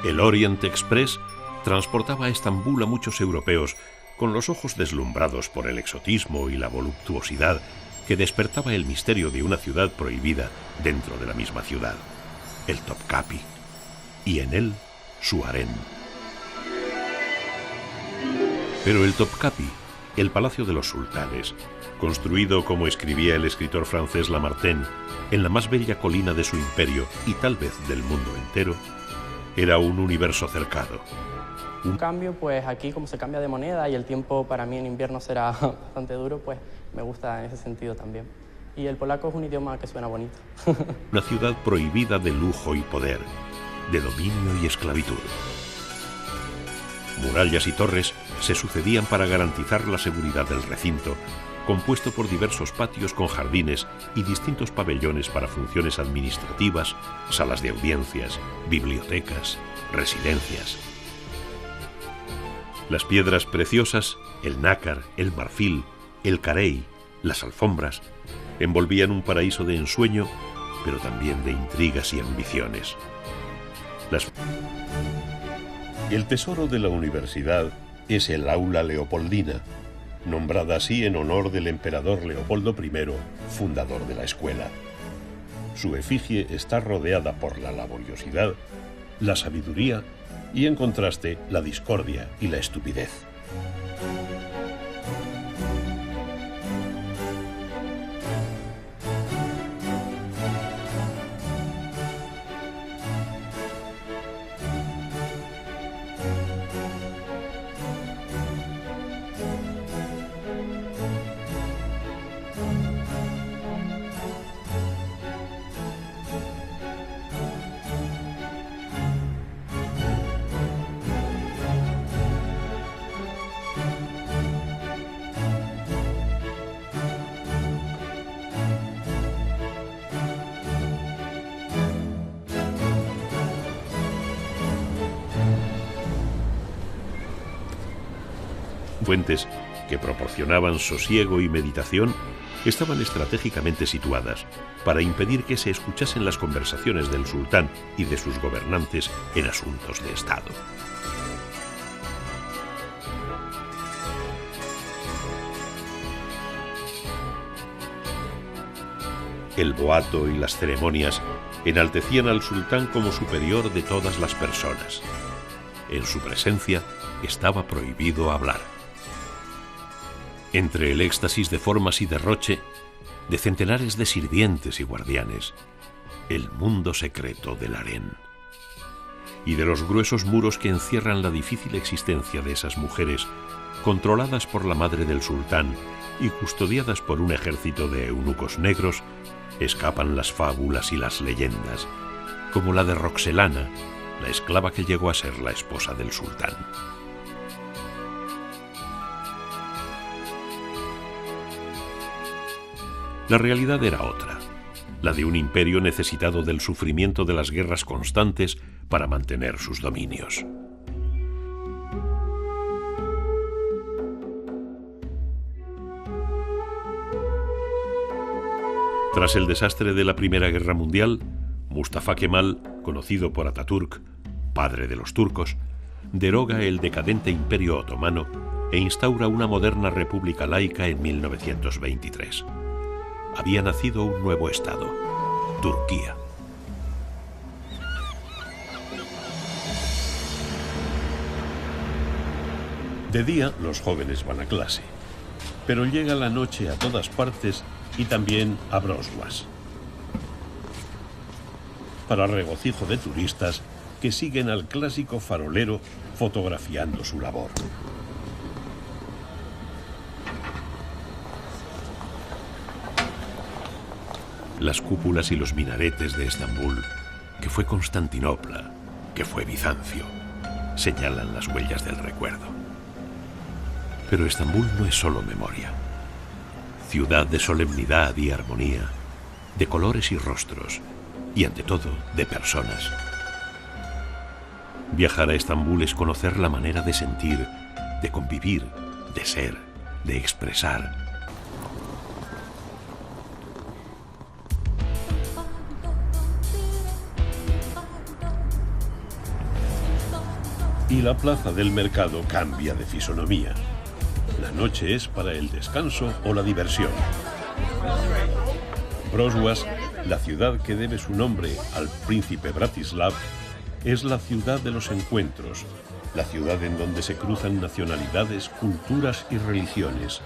El Orient Express transportaba a Estambul a muchos europeos con los ojos deslumbrados por el exotismo y la voluptuosidad que despertaba el misterio de una ciudad prohibida dentro de la misma ciudad, el Topkapi, y en él su harén. Pero el Topkapi, el palacio de los sultanes, construido, como escribía el escritor francés Lamartine, en la más bella colina de su imperio y tal vez del mundo entero, era un universo cercado. Un cambio, pues aquí como se cambia de moneda y el tiempo para mí en invierno será bastante duro, pues me gusta en ese sentido también. Y el polaco es un idioma que suena bonito. Una ciudad prohibida de lujo y poder, de dominio y esclavitud. Murallas y torres se sucedían para garantizar la seguridad del recinto, compuesto por diversos patios con jardines y distintos pabellones para funciones administrativas, salas de audiencias, bibliotecas, residencias. Las piedras preciosas, el nácar, el marfil, el carey, las alfombras, envolvían un paraíso de ensueño, pero también de intrigas y ambiciones. El tesoro de la universidad es el Aula Leopoldina, nombrada así en honor del emperador Leopoldo I, fundador de la escuela. Su efigie está rodeada por la laboriosidad, la sabiduría y, en contraste, la discordia y la estupidez. Fuentes que proporcionaban sosiego y meditación estaban estratégicamente situadas para impedir que se escuchasen las conversaciones del sultán y de sus gobernantes en asuntos de Estado. El boato y las ceremonias enaltecían al sultán como superior de todas las personas. En su presencia estaba prohibido hablar. Entre el éxtasis de formas y derroche, de centenares de sirvientes y guardianes, el mundo secreto del harén, y de los gruesos muros que encierran la difícil existencia de esas mujeres, controladas por la madre del sultán y custodiadas por un ejército de eunucos negros, escapan las fábulas y las leyendas, como la de Roxelana, la esclava que llegó a ser la esposa del sultán. La realidad era otra, la de un imperio necesitado del sufrimiento de las guerras constantes para mantener sus dominios. Tras el desastre de la Primera Guerra Mundial, Mustafa Kemal, conocido por Atatürk, padre de los turcos, deroga el decadente Imperio Otomano e instaura una moderna república laica en 1923. Había nacido un nuevo estado, Turquía. De día, los jóvenes van a clase, pero llega la noche a todas partes y también a Broswas, para regocijo de turistas que siguen al clásico farolero fotografiando su labor. Las cúpulas y los minaretes de Estambul, que fue Constantinopla, que fue Bizancio, señalan las huellas del recuerdo. Pero Estambul no es solo memoria. Ciudad de solemnidad y armonía, de colores y rostros, y ante todo, de personas. Viajar a Estambul es conocer la manera de sentir, de convivir, de ser, de expresar. Y la plaza del mercado cambia de fisonomía. La noche es para el descanso o la diversión. Broswas, la ciudad que debe su nombre al príncipe Bratislav, es la ciudad de los encuentros, la ciudad en donde se cruzan nacionalidades, culturas y religiones,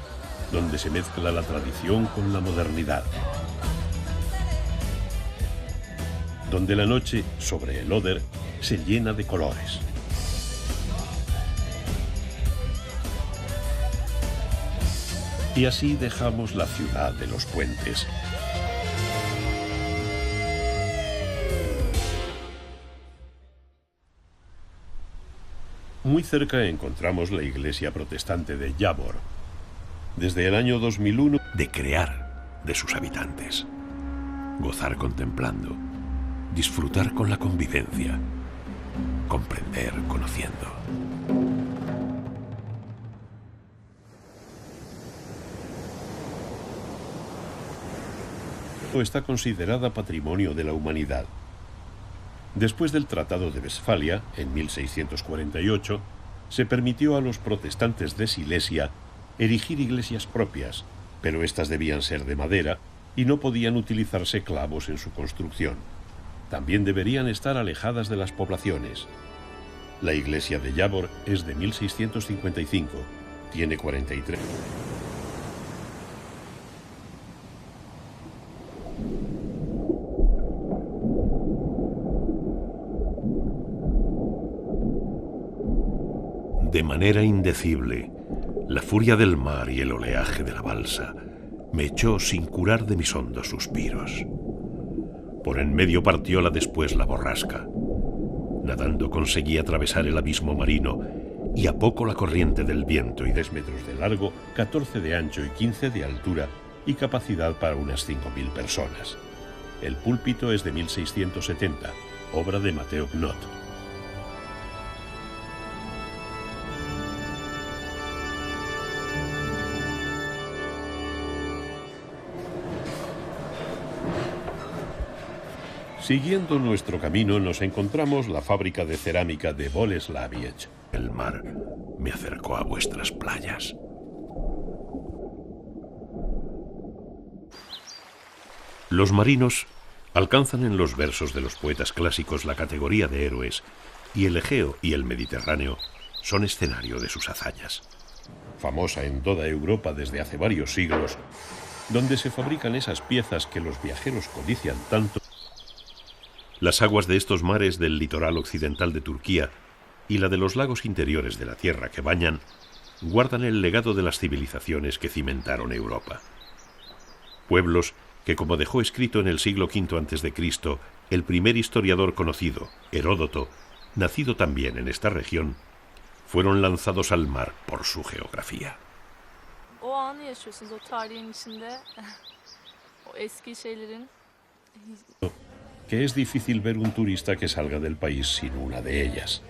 donde se mezcla la tradición con la modernidad. Donde la noche, sobre el Oder, se llena de colores. Y así dejamos la ciudad de los puentes. Muy cerca encontramos la iglesia protestante de Jábor. Desde el año 2001, de crear de sus habitantes, gozar contemplando, disfrutar con la convivencia, comprender conociendo. está considerada Patrimonio de la Humanidad. Después del Tratado de Westfalia, en 1648, se permitió a los protestantes de Silesia erigir iglesias propias, pero éstas debían ser de madera y no podían utilizarse clavos en su construcción. También deberían estar alejadas de las poblaciones. La iglesia de Jábor es de 1655, tiene 43. De manera indecible, la furia del mar y el oleaje de la balsa me echó sin curar de mis hondos suspiros. Por en medio partióla después la borrasca. Nadando conseguí atravesar el abismo marino y a poco la corriente del viento y 3 metros de largo, 14 de ancho y 15 de altura y capacidad para unas 5.000 personas. El púlpito es de 1670, obra de Mateo Knott. Siguiendo nuestro camino nos encontramos la fábrica de cerámica de Boleslaviec. El mar me acercó a vuestras playas. Los marinos alcanzan en los versos de los poetas clásicos la categoría de héroes, y el Egeo y el Mediterráneo son escenario de sus hazañas. Famosa en toda Europa desde hace varios siglos, donde se fabrican esas piezas que los viajeros codician tanto. Las aguas de estos mares del litoral occidental de Turquía y la de los lagos interiores de la tierra que bañan guardan el legado de las civilizaciones que cimentaron Europa. Pueblos que, como dejó escrito en el siglo V a.C. el primer historiador conocido, Heródoto, nacido también en esta región, fueron lanzados al mar por su geografía. Que es difícil ver un turista que salga del país sin una de ellas.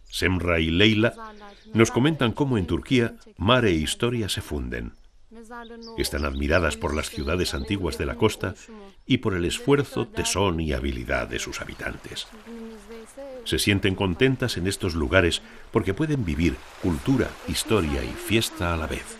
Semra y Leila nos comentan cómo en Turquía mar e historia se funden. Están admiradas por las ciudades antiguas de la costa y por el esfuerzo, tesón y habilidad de sus habitantes. Se sienten contentas en estos lugares porque pueden vivir cultura, historia y fiesta a la vez.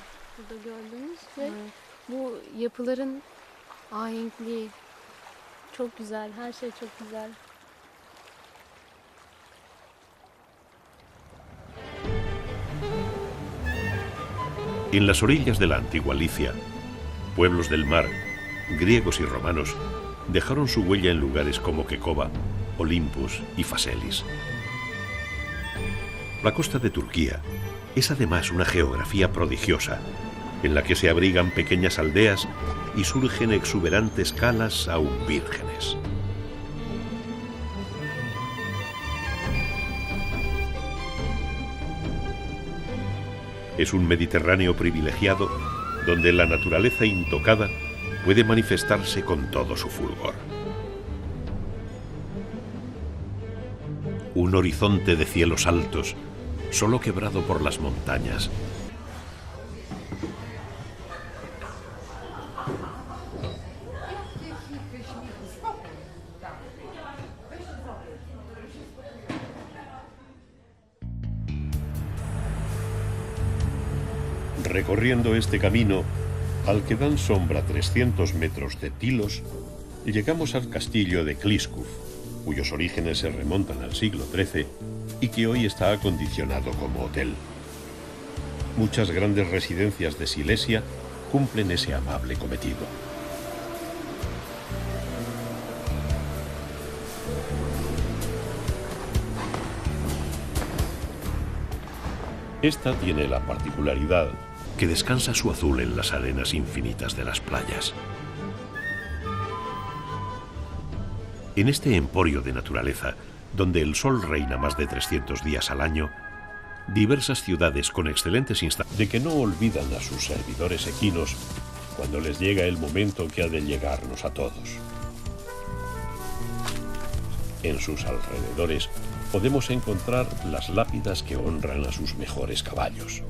En las orillas de la antigua Licia, pueblos del mar, griegos y romanos, dejaron su huella en lugares como Kekova, Olympus y Phaselis. La costa de Turquía es además una geografía prodigiosa, en la que se abrigan pequeñas aldeas y surgen exuberantes calas aún vírgenes. Es un Mediterráneo privilegiado donde la naturaleza intocada puede manifestarse con todo su fulgor. Un horizonte de cielos altos, solo quebrado por las montañas. Recorriendo este camino, al que dan sombra 300 metros de Tilos, llegamos al castillo de Kliskuf, cuyos orígenes se remontan al siglo XIII y que hoy está acondicionado como hotel. Muchas grandes residencias de Silesia cumplen ese amable cometido. Esta tiene la particularidad que descansa su azul en las arenas infinitas de las playas. En este emporio de naturaleza, donde el sol reina más de 300 días al año, diversas ciudades con excelentes instalaciones de que no olvidan a sus servidores equinos cuando les llega el momento que ha de llegarnos a todos. En sus alrededores podemos encontrar las lápidas que honran a sus mejores caballos.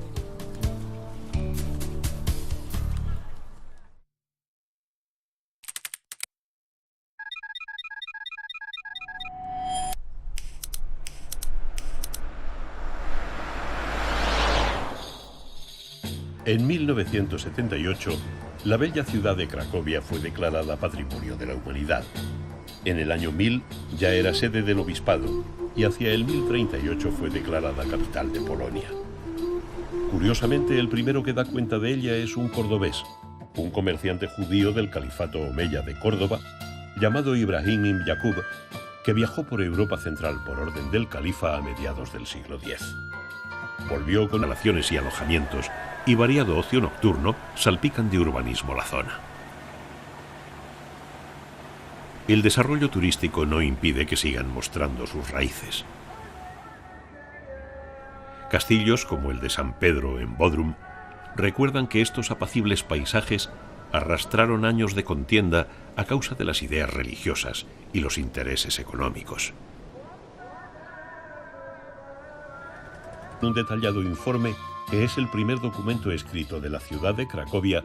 En 1978, la bella ciudad de Cracovia fue declarada Patrimonio de la Humanidad. En el año 1000 ya era sede del obispado y hacia el 1038 fue declarada capital de Polonia. Curiosamente, el primero que da cuenta de ella es un cordobés, un comerciante judío del califato omeya de Córdoba, llamado Ibrahim ibn Yaqub, que viajó por Europa Central por orden del califa a mediados del siglo X. Volvió con instalaciones y alojamientos, y variado ocio nocturno salpican de urbanismo la zona. El desarrollo turístico no impide que sigan mostrando sus raíces. Castillos como el de San Pedro en Bodrum recuerdan que estos apacibles paisajes arrastraron años de contienda a causa de las ideas religiosas y los intereses económicos. un detallado informe que es el primer documento escrito de la ciudad de Cracovia,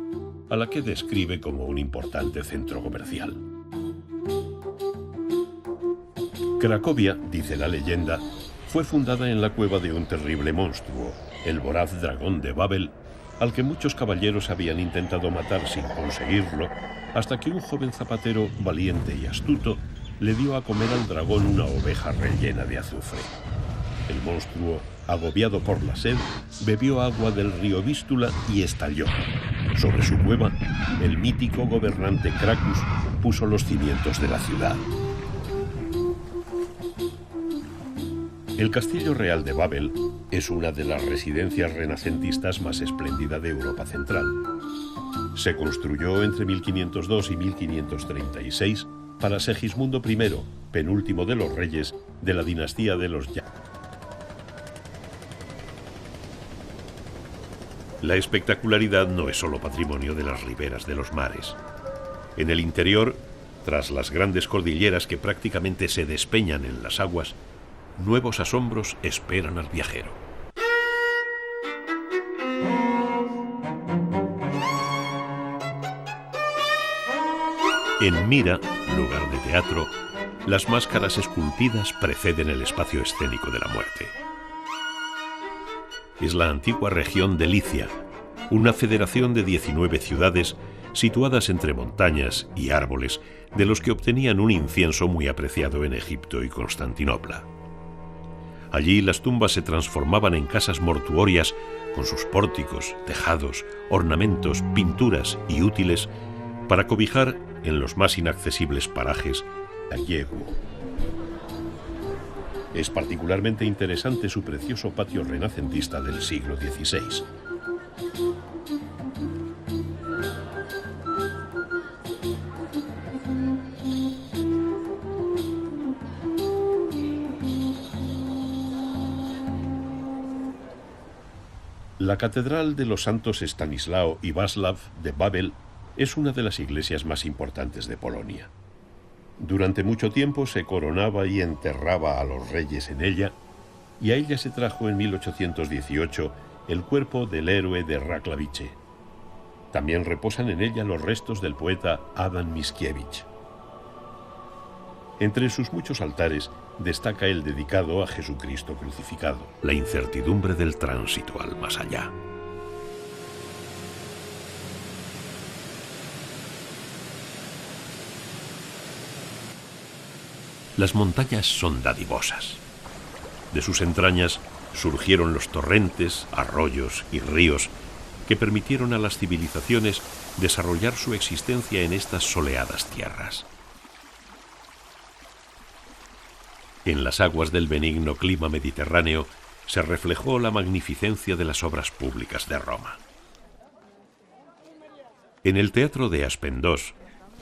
a la que describe como un importante centro comercial. Cracovia, dice la leyenda, fue fundada en la cueva de un terrible monstruo, el voraz dragón de Babel, al que muchos caballeros habían intentado matar sin conseguirlo, hasta que un joven zapatero valiente y astuto le dio a comer al dragón una oveja rellena de azufre. El monstruo, agobiado por la sed, bebió agua del río Vístula y estalló. Sobre su cueva, el mítico gobernante Cracus puso los cimientos de la ciudad. El Castillo Real de Babel es una de las residencias renacentistas más espléndida de Europa Central. Se construyó entre 1502 y 1536 para Segismundo I, penúltimo de los reyes de la dinastía de los Yap. La espectacularidad no es solo patrimonio de las riberas de los mares. En el interior, tras las grandes cordilleras que prácticamente se despeñan en las aguas, nuevos asombros esperan al viajero. En Mira, lugar de teatro, las máscaras esculpidas preceden el espacio escénico de la muerte. Es la antigua región de Licia, una federación de 19 ciudades situadas entre montañas y árboles, de los que obtenían un incienso muy apreciado en Egipto y Constantinopla. Allí las tumbas se transformaban en casas mortuorias con sus pórticos, tejados, ornamentos, pinturas y útiles para cobijar en los más inaccesibles parajes a Yegu. Es particularmente interesante su precioso patio renacentista del siglo XVI. La Catedral de los Santos Estanislao y Václav de Babel es una de las iglesias más importantes de Polonia. Durante mucho tiempo se coronaba y enterraba a los reyes en ella, y a ella se trajo en 1818 el cuerpo del héroe de Raklawice. También reposan en ella los restos del poeta Adam Mickiewicz. Entre sus muchos altares destaca el dedicado a Jesucristo crucificado. La incertidumbre del tránsito al más allá. Las montañas son dadivosas. De sus entrañas surgieron los torrentes, arroyos y ríos que permitieron a las civilizaciones desarrollar su existencia en estas soleadas tierras. En las aguas del benigno clima mediterráneo se reflejó la magnificencia de las obras públicas de Roma. En el teatro de Aspendos,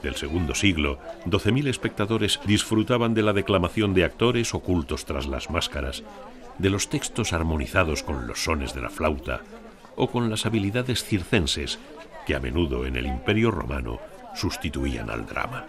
del segundo siglo, 12.000 espectadores disfrutaban de la declamación de actores ocultos tras las máscaras, de los textos armonizados con los sones de la flauta o con las habilidades circenses que a menudo en el Imperio Romano sustituían al drama.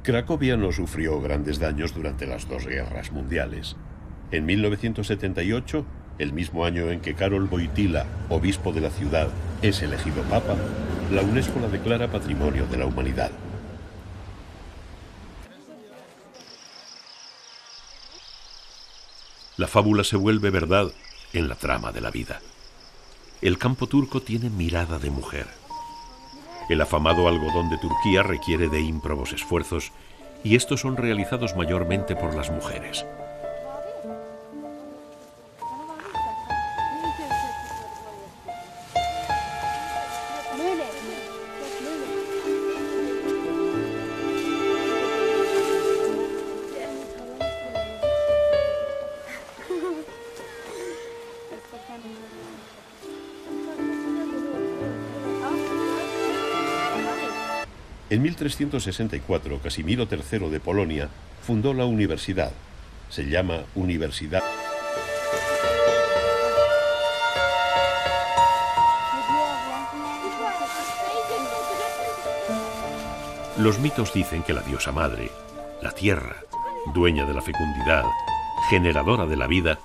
Cracovia no sufrió grandes daños durante las dos guerras mundiales. En 1978, el mismo año en que Karol Wojtyła, obispo de la ciudad, es elegido papa, la UNESCO la declara Patrimonio de la Humanidad. La fábula se vuelve verdad en la trama de la vida. El campo turco tiene mirada de mujer. El afamado algodón de Turquía requiere de ímprobos esfuerzos y estos son realizados mayormente por las mujeres. En 1364, Casimiro III de Polonia fundó la universidad. Se llama Universidad. Los mitos dicen que la diosa madre, la tierra, dueña de la fecundidad, generadora de la vida,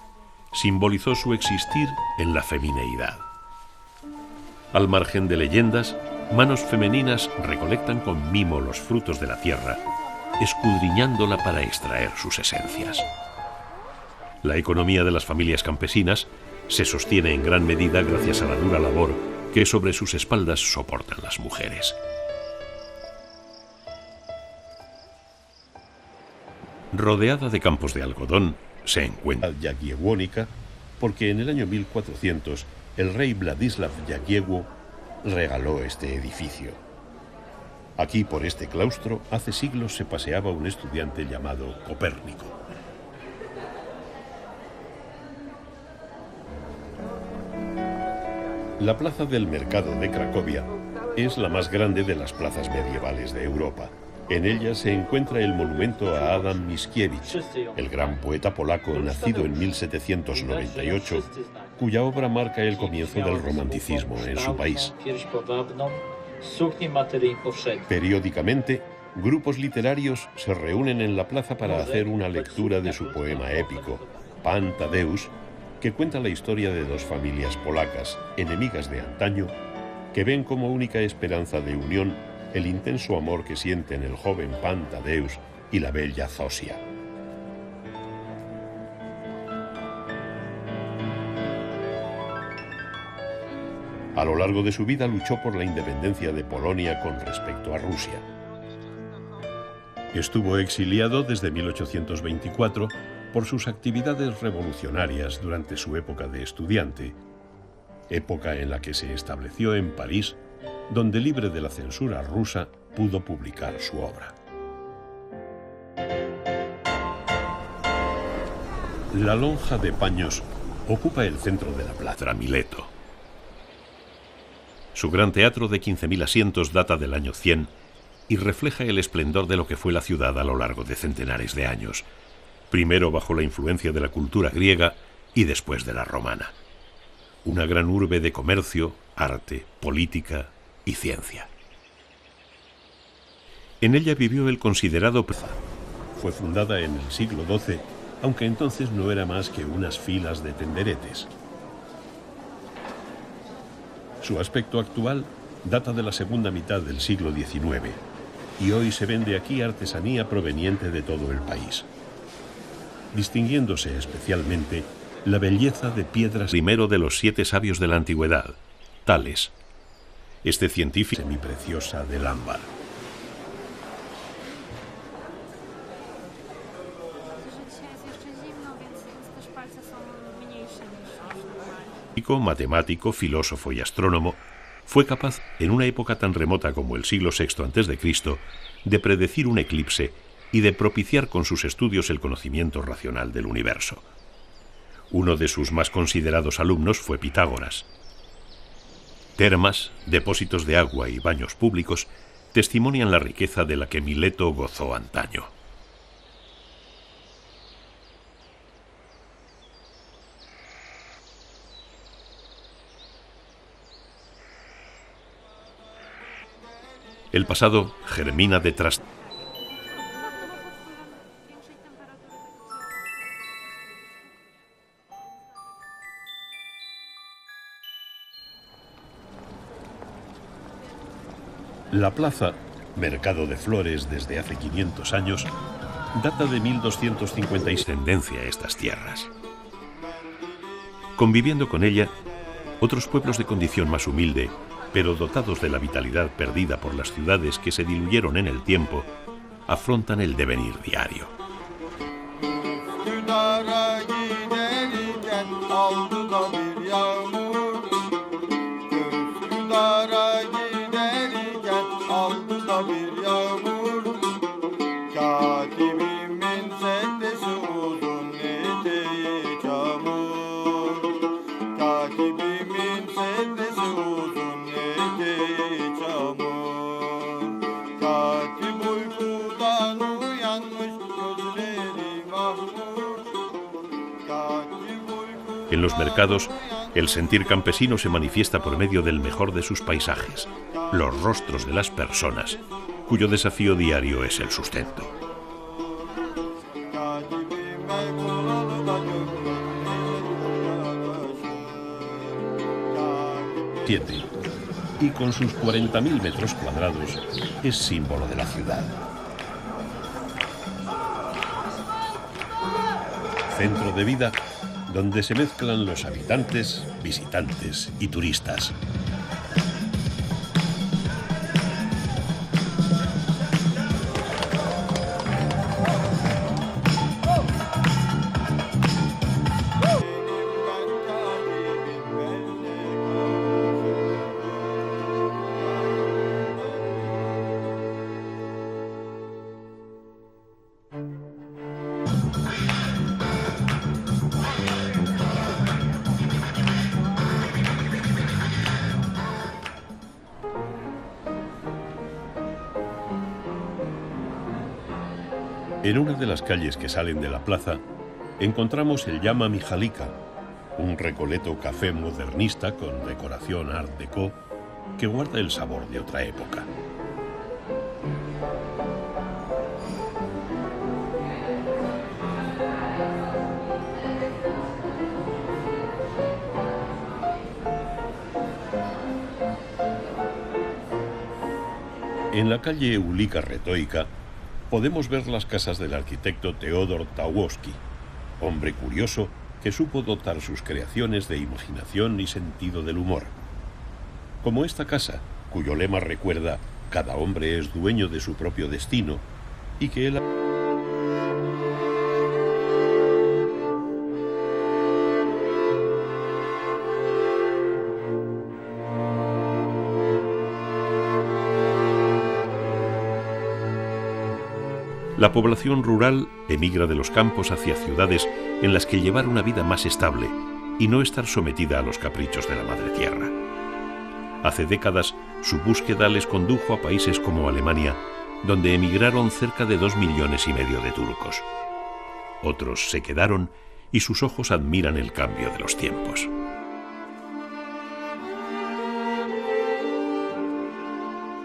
simbolizó su existir en la femineidad. Al margen de leyendas, manos femeninas recolectan con mimo los frutos de la tierra, escudriñándola para extraer sus esencias. La economía de las familias campesinas se sostiene en gran medida gracias a la dura labor que sobre sus espaldas soportan las mujeres. Rodeada de campos de algodón, se encuentra Jagiellónica, porque en el año 1400 el rey Władysław Jagiełło regaló este edificio. Aquí, por este claustro, hace siglos se paseaba un estudiante llamado Copérnico. La plaza del mercado de Cracovia es la más grande de las plazas medievales de Europa. En ella se encuentra el monumento a Adam Mickiewicz, el gran poeta polaco nacido en 1798, cuya obra marca el comienzo del romanticismo en su país. Periódicamente, grupos literarios se reúnen en la plaza para hacer una lectura de su poema épico, Pan Tadeusz, que cuenta la historia de dos familias polacas, enemigas de antaño, que ven como única esperanza de unión el intenso amor que sienten el joven Pan Tadeusz y la bella Zosia. A lo largo de su vida luchó por la independencia de Polonia con respecto a Rusia. Estuvo exiliado desde 1824 por sus actividades revolucionarias durante su época de estudiante, época en la que se estableció en París, donde libre de la censura rusa pudo publicar su obra. La lonja de paños ocupa el centro de la plaza Mileto. Su gran teatro de 15.000 asientos data del año 100 y refleja el esplendor de lo que fue la ciudad a lo largo de centenares de años, primero bajo la influencia de la cultura griega y después de la romana. Una gran urbe de comercio, arte, política y ciencia. En ella vivió el considerado... Fue fundada en el siglo XII, aunque entonces no era más que unas filas de tenderetes. Su aspecto actual data de la segunda mitad del siglo XIX, y hoy se vende aquí artesanía proveniente de todo el país, distinguiéndose especialmente la belleza de piedras. Primero de los 7 sabios de la antigüedad, Tales. Este científico semipreciosa del ámbar. Matemático, filósofo y astrónomo, fue capaz, en una época tan remota como el siglo VI a.C., de predecir un eclipse y de propiciar con sus estudios el conocimiento racional del universo. Uno de sus más considerados alumnos fue Pitágoras. Termas, depósitos de agua y baños públicos testimonian la riqueza de la que Mileto gozó antaño. El pasado germina detrás. La plaza, mercado de flores desde hace 500 años, data de 1256. Tendencia a estas tierras. Conviviendo con ella, otros pueblos de condición más humilde, pero dotados de la vitalidad perdida por las ciudades que se diluyeron en el tiempo, afrontan el devenir diario. En los mercados, el sentir campesino se manifiesta por medio del mejor de sus paisajes, los rostros de las personas, cuyo desafío diario es el sustento. Y con sus 40.000 metros cuadrados es símbolo de la ciudad. Centro de vida donde se mezclan los habitantes, visitantes y turistas. En una de las calles que salen de la plaza, encontramos el Llama Mijalika, un recoleto café modernista con decoración art déco que guarda el sabor de otra época. En la calle Ulika Retoica podemos ver las casas del arquitecto Teodor Tawowski, hombre curioso que supo dotar sus creaciones de imaginación y sentido del humor. Como esta casa, cuyo lema recuerda «Cada hombre es dueño de su propio destino» y que él... La población rural emigra de los campos hacia ciudades en las que llevar una vida más estable y no estar sometida a los caprichos de la madre tierra. Hace décadas, su búsqueda les condujo a países como Alemania, donde emigraron cerca de 2,5 millones de turcos. Otros se quedaron y sus ojos admiran el cambio de los tiempos.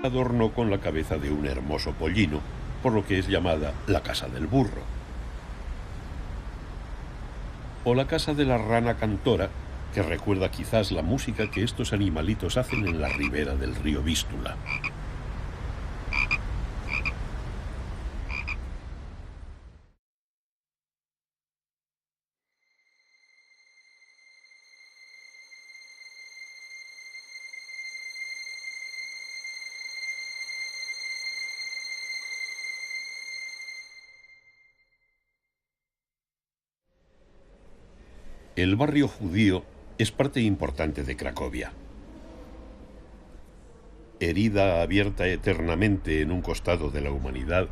Adornó con la cabeza de un hermoso pollino, por lo que es llamada la casa del burro. O la casa de la rana cantora, que recuerda quizás la música que estos animalitos hacen en la ribera del río Vístula. El barrio judío es parte importante de Cracovia. Herida abierta eternamente en un costado de la humanidad,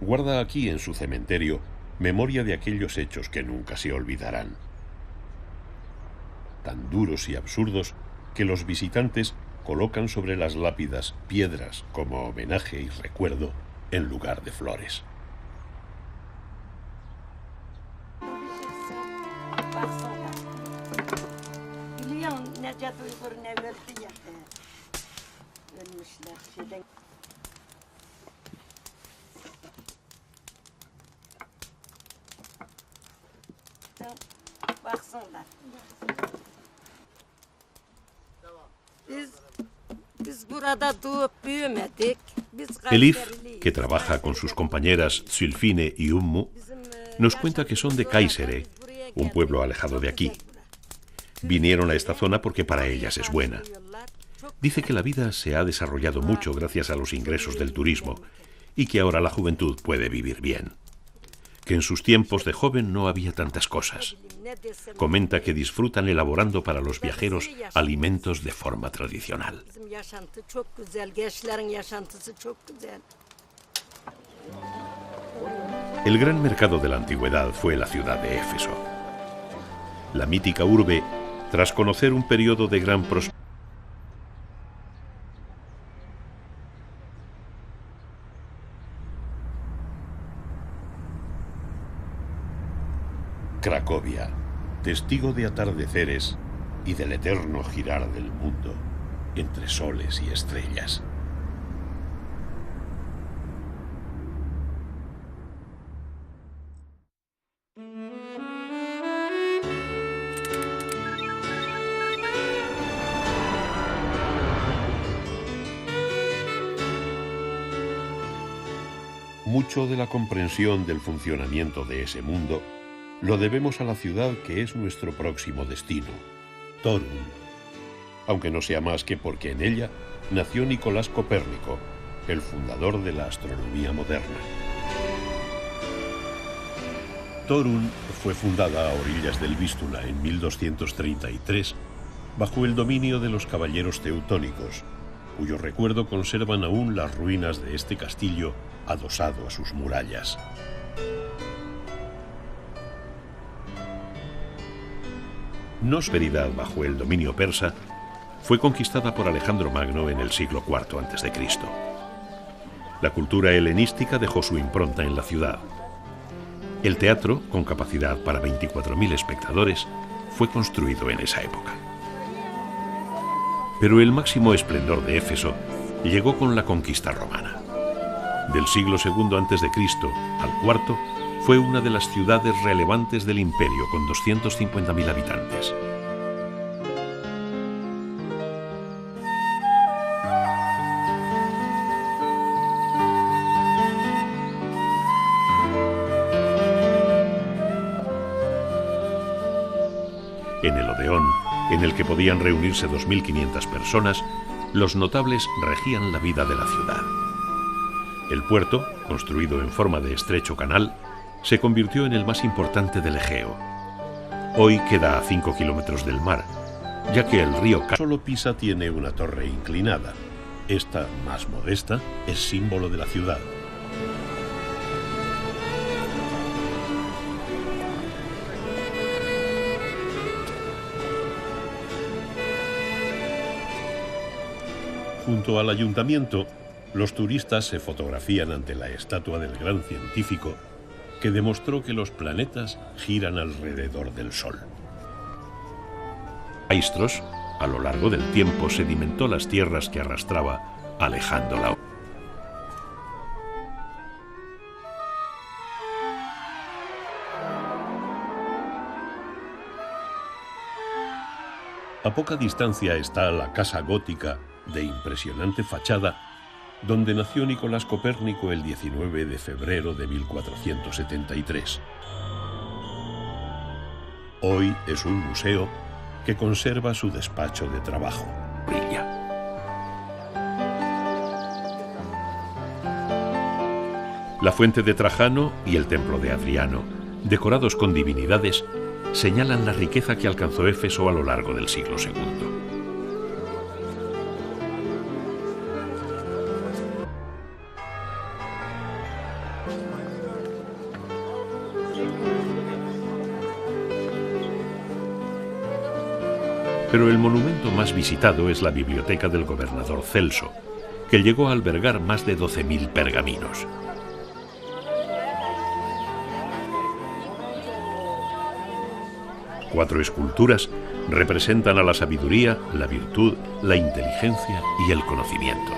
guarda aquí en su cementerio memoria de aquellos hechos que nunca se olvidarán. Tan duros y absurdos que los visitantes colocan sobre las lápidas piedras como homenaje y recuerdo en lugar de flores. Elif, que trabaja con sus compañeras Zülfine y Ummu, nos cuenta que son de Kayseri, un pueblo alejado de aquí. Vinieron a esta zona porque para ellas es buena. Dice que la vida se ha desarrollado mucho gracias a los ingresos del turismo y que ahora la juventud puede vivir bien. Que en sus tiempos de joven no había tantas cosas. Comenta que disfrutan elaborando para los viajeros alimentos de forma tradicional. El gran mercado de la antigüedad fue la ciudad de Éfeso. La mítica urbe, tras conocer un periodo de gran prosperidad, Cracovia, testigo de atardeceres y del eterno girar del mundo entre soles y estrellas. Mucho de la comprensión del funcionamiento de ese mundo lo debemos a la ciudad que es nuestro próximo destino, Torun, aunque no sea más que porque en ella nació Nicolás Copérnico, el fundador de la astronomía moderna. Torun fue fundada a orillas del Vístula en 1233 bajo el dominio de los caballeros teutónicos, cuyo recuerdo conservan aún las ruinas de este castillo adosado a sus murallas. Prosperidad bajo el dominio persa, fue conquistada por Alejandro Magno en el siglo IV a.C. La cultura helenística dejó su impronta en la ciudad. El teatro, con capacidad para 24.000 espectadores, fue construido en esa época. Pero el máximo esplendor de Éfeso llegó con la conquista romana. Del siglo II a.C. al IV, fue una de las ciudades relevantes del imperio con 250.000 habitantes. En el Odeón, en el que podían reunirse 2.500 personas, los notables regían la vida de la ciudad. El puerto, construido en forma de estrecho canal, se convirtió en el más importante del Egeo. Hoy queda a 5 kilómetros del mar, ya que el río Solo Pisa tiene una torre inclinada. Esta, más modesta, es símbolo de la ciudad. Junto al ayuntamiento, los turistas se fotografían ante la estatua del gran científico que demostró que los planetas giran alrededor del Sol. Maestros, a lo largo del tiempo sedimentó las tierras que arrastraba, alejándola. A poca distancia está la casa gótica de impresionante fachada, donde nació Nicolás Copérnico el 19 de febrero de 1473. Hoy es un museo que conserva su despacho de trabajo. Brilla. La fuente de Trajano y el templo de Adriano, decorados con divinidades, señalan la riqueza que alcanzó Éfeso a lo largo del siglo II. Pero el monumento más visitado es la biblioteca del gobernador Celso, que llegó a albergar más de 12.000 pergaminos. Cuatro esculturas representan a la sabiduría, la virtud, la inteligencia y el conocimiento.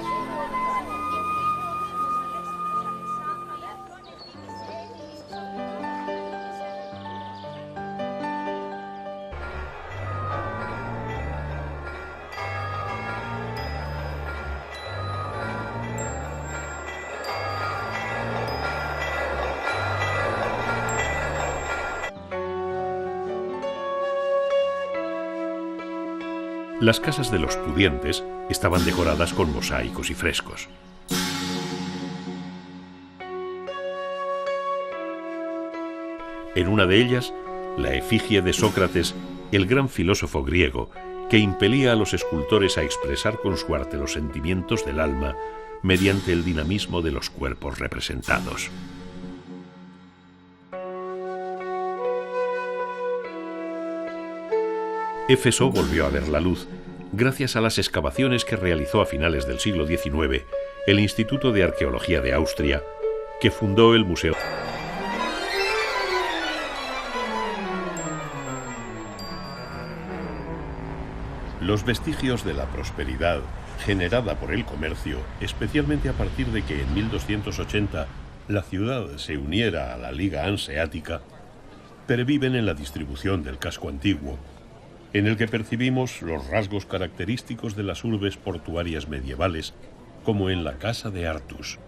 Las casas de los pudientes estaban decoradas con mosaicos y frescos. En una de ellas, la efigie de Sócrates, el gran filósofo griego, que impelía a los escultores a expresar con su arte los sentimientos del alma mediante el dinamismo de los cuerpos representados. Éfeso volvió a ver la luz gracias a las excavaciones que realizó a finales del siglo XIX el Instituto de Arqueología de Austria, que fundó el Museo. Los vestigios de la prosperidad generada por el comercio, especialmente a partir de que en 1280 la ciudad se uniera a la Liga Hanseática, perviven en la distribución del casco antiguo, en el que percibimos los rasgos característicos de las urbes portuarias medievales, como en la Casa de Artus.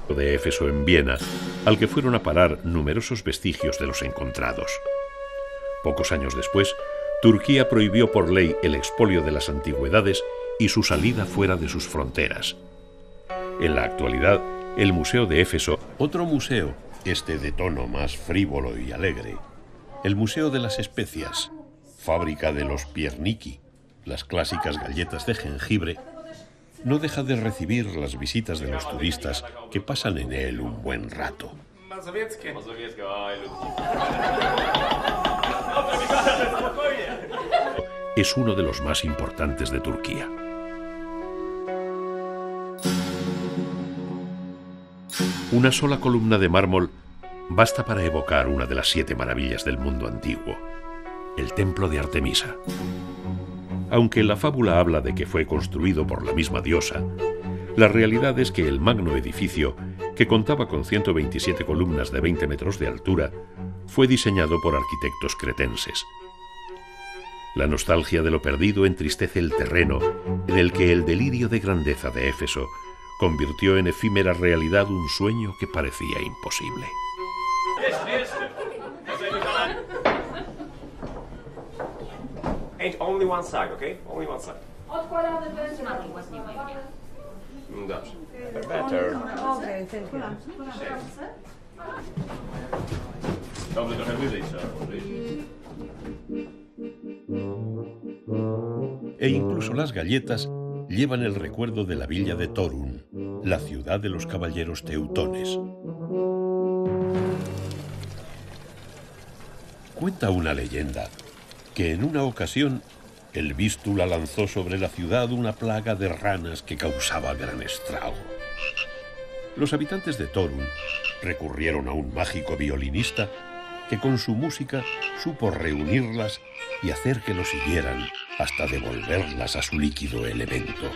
De Éfeso en Viena, al que fueron a parar numerosos vestigios de los encontrados. Pocos años después, Turquía prohibió por ley el expolio de las antigüedades y su salida fuera de sus fronteras. En la actualidad, el Museo de Éfeso, otro museo, este de tono más frívolo y alegre, el Museo de las Especias, fábrica de los pierniki, las clásicas galletas de jengibre, no deja de recibir las visitas de los turistas que pasan en él un buen rato. Es uno de los más importantes de Turquía. Una sola columna de mármol basta para evocar una de las 7 maravillas del mundo antiguo, el templo de Artemisa. Aunque la fábula habla de que fue construido por la misma diosa, la realidad es que el magno edificio, que contaba con 127 columnas de 20 metros de altura, fue diseñado por arquitectos cretenses. La nostalgia de lo perdido entristece el terreno en el que el delirio de grandeza de Éfeso convirtió en efímera realidad un sueño que parecía imposible. Only one side, okay? Only one side. Better. Okay, thank you. E incluso las galletas llevan el recuerdo de la villa de Torun, la ciudad de los caballeros teutones. Cuenta una leyenda que en una ocasión el Vístula lanzó sobre la ciudad una plaga de ranas que causaba gran estrago. Los habitantes de Torun recurrieron a un mágico violinista que con su música supo reunirlas y hacer que lo siguieran hasta devolverlas a su líquido elemento.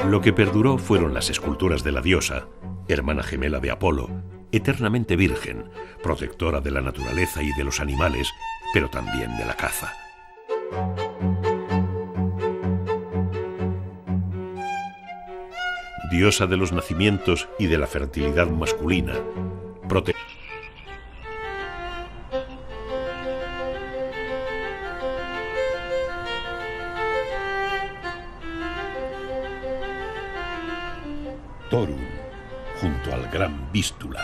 Lo que perduró fueron las esculturas de la diosa, hermana gemela de Apolo, eternamente virgen, protectora de la naturaleza y de los animales, pero también de la caza. Diosa de los nacimientos y de la fertilidad masculina, Torun, junto al gran Vístula.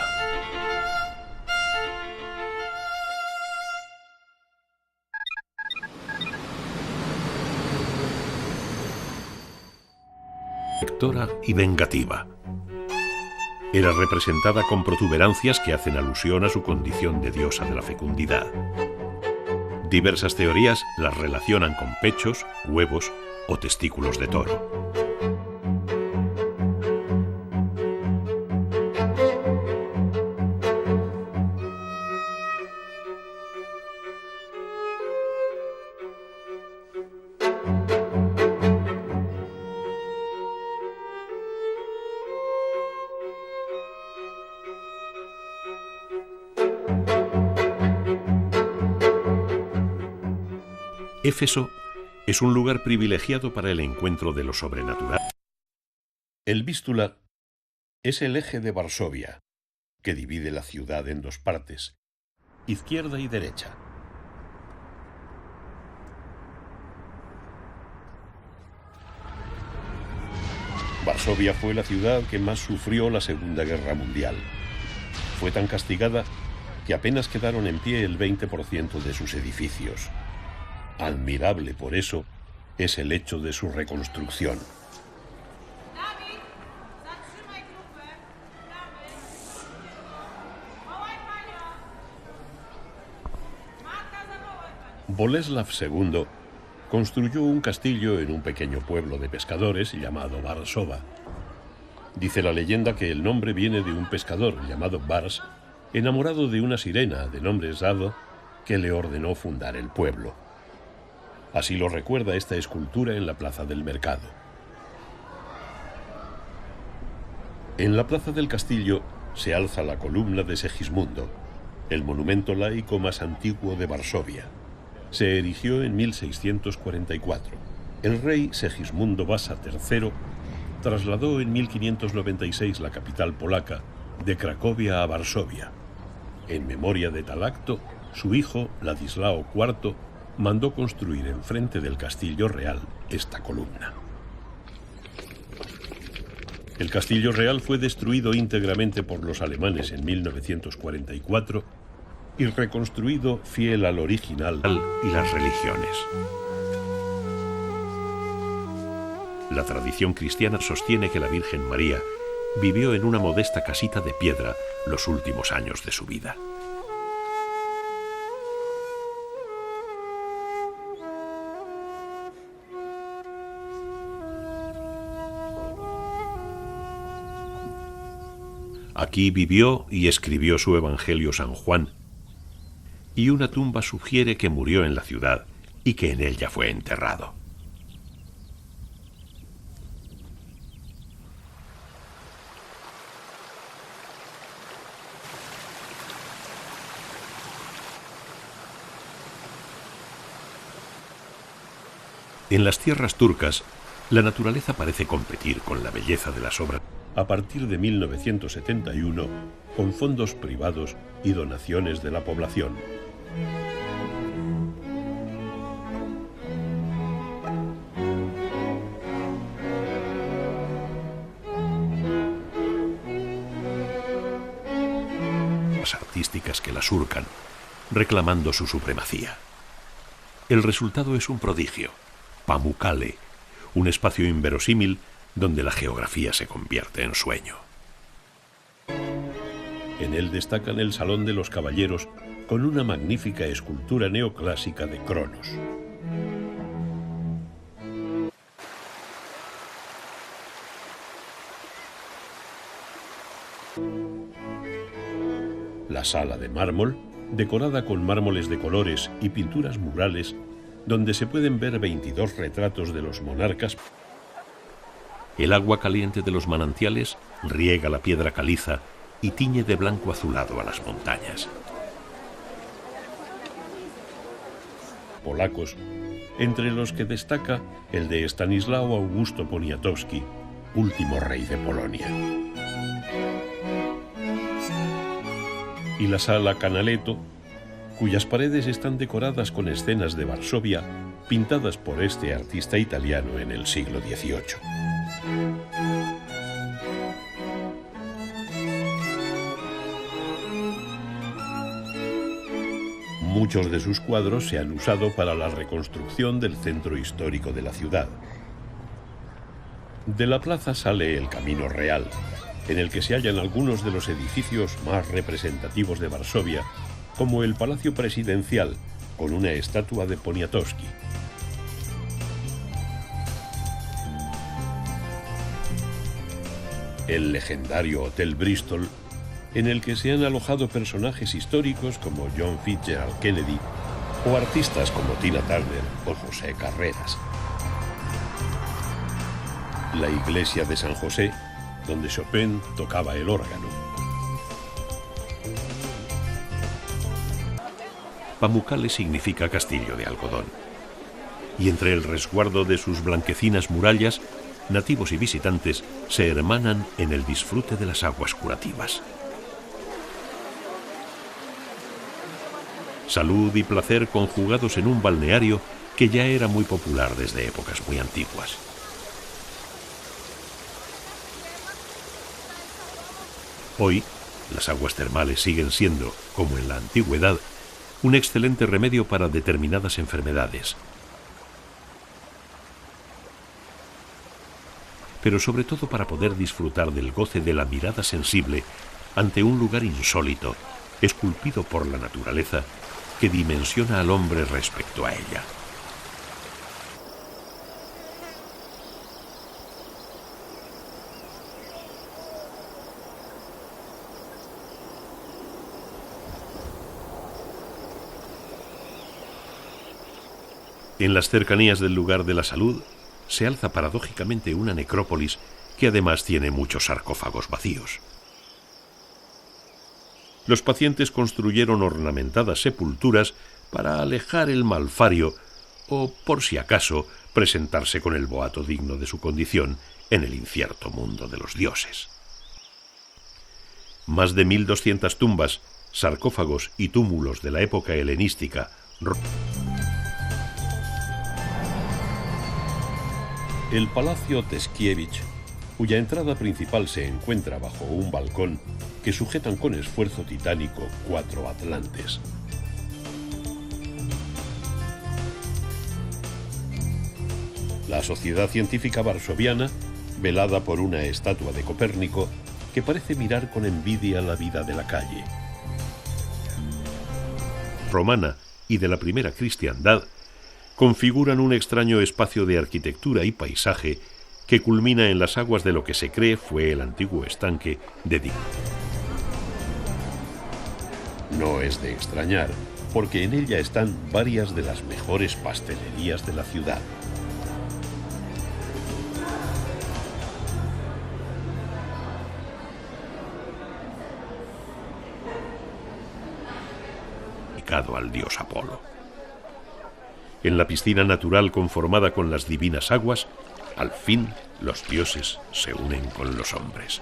Protectora y vengativa. Era representada con protuberancias que hacen alusión a su condición de diosa de la fecundidad. Diversas teorías las relacionan con pechos, huevos o testículos de toro. Éfeso es un lugar privilegiado para el encuentro de lo sobrenatural. El Vístula es el eje de Varsovia, que divide la ciudad en dos partes, izquierda y derecha. Varsovia fue la ciudad que más sufrió la Segunda Guerra Mundial. Fue tan castigada que apenas quedaron en pie el 20% de sus edificios. Admirable por eso es el hecho de su reconstrucción. Boleslav II construyó un castillo en un pequeño pueblo de pescadores llamado Varsova. Dice la leyenda que el nombre viene de un pescador llamado Vars, enamorado de una sirena de nombre Zado, que le ordenó fundar el pueblo. Así lo recuerda esta escultura en la plaza del mercado. En la plaza del castillo se alza la columna de Segismundo, el monumento laico más antiguo de Varsovia. Se erigió en 1644. El rey Segismundo Vasa III trasladó en 1596 la capital polaca de Cracovia a Varsovia. En memoria de tal acto, su hijo, Ladislao IV, mandó construir enfrente del castillo real esta columna. El castillo real fue destruido íntegramente por los alemanes en 1944 y reconstruido fiel al original y las religiones. La tradición cristiana sostiene que la Virgen María vivió en una modesta casita de piedra los últimos años de su vida. Aquí vivió y escribió su Evangelio San Juan, y una tumba sugiere que murió en la ciudad y que en ella fue enterrado. En las tierras turcas, la naturaleza parece competir con la belleza de las obras. A partir de 1971, con fondos privados y donaciones de la población. Las artísticas que la surcan, reclamando su supremacía. El resultado es un prodigio, Pamukkale, un espacio inverosímil donde la geografía se convierte en sueño. En él destacan el Salón de los Caballeros con una magnífica escultura neoclásica de Cronos. La sala de mármol, decorada con mármoles de colores y pinturas murales, donde se pueden ver 22 retratos de los monarcas. El agua caliente de los manantiales riega la piedra caliza y tiñe de blanco azulado a las montañas. Polacos, entre los que destaca el de Stanislao Augusto Poniatowski, último rey de Polonia. Y la sala Canaletto, cuyas paredes están decoradas con escenas de Varsovia pintadas por este artista italiano en el siglo XVIII. Muchos de sus cuadros se han usado para la reconstrucción del centro histórico de la ciudad. De la plaza sale el Camino Real, en el que se hallan algunos de los edificios más representativos de Varsovia, como el Palacio Presidencial, con una estatua de Poniatowski. El legendario Hotel Bristol, en el que se han alojado personajes históricos como John Fitzgerald Kennedy o artistas como Tina Turner o José Carreras. La iglesia de San José, donde Chopin tocaba el órgano. Pamukkale significa castillo de algodón. y entre el resguardo de sus blanquecinas murallas, nativos y visitantes se hermanan en el disfrute de las aguas curativas. Salud y placer conjugados en un balneario que ya era muy popular desde épocas muy antiguas. Hoy, las aguas termales siguen siendo, como en la antigüedad, un excelente remedio para determinadas enfermedades. Pero sobre todo para poder disfrutar del goce de la mirada sensible ante un lugar insólito, esculpido por la naturaleza, que dimensiona al hombre respecto a ella. En las cercanías del lugar de la salud se alza paradójicamente una necrópolis que además tiene muchos sarcófagos vacíos. Los pacientes construyeron ornamentadas sepulturas para alejar el malfario o, por si acaso, presentarse con el boato digno de su condición en el incierto mundo de los dioses. Más de 1200 tumbas, sarcófagos y túmulos de la época helenística. El Palacio Teskiewicz, cuya entrada principal se encuentra bajo un balcón que sujetan con esfuerzo titánico 4 atlantes. La Sociedad Científica Varsoviana, velada por una estatua de Copérnico que parece mirar con envidia la vida de la calle. Romana y de la primera cristiandad, configuran un extraño espacio de arquitectura y paisaje que culmina en las aguas de lo que se cree fue el antiguo estanque de Dick. No es de extrañar, porque en ella están varias de las mejores pastelerías de la ciudad. Dedicado al dios Apolo. En la piscina natural conformada con las divinas aguas, al fin los dioses se unen con los hombres.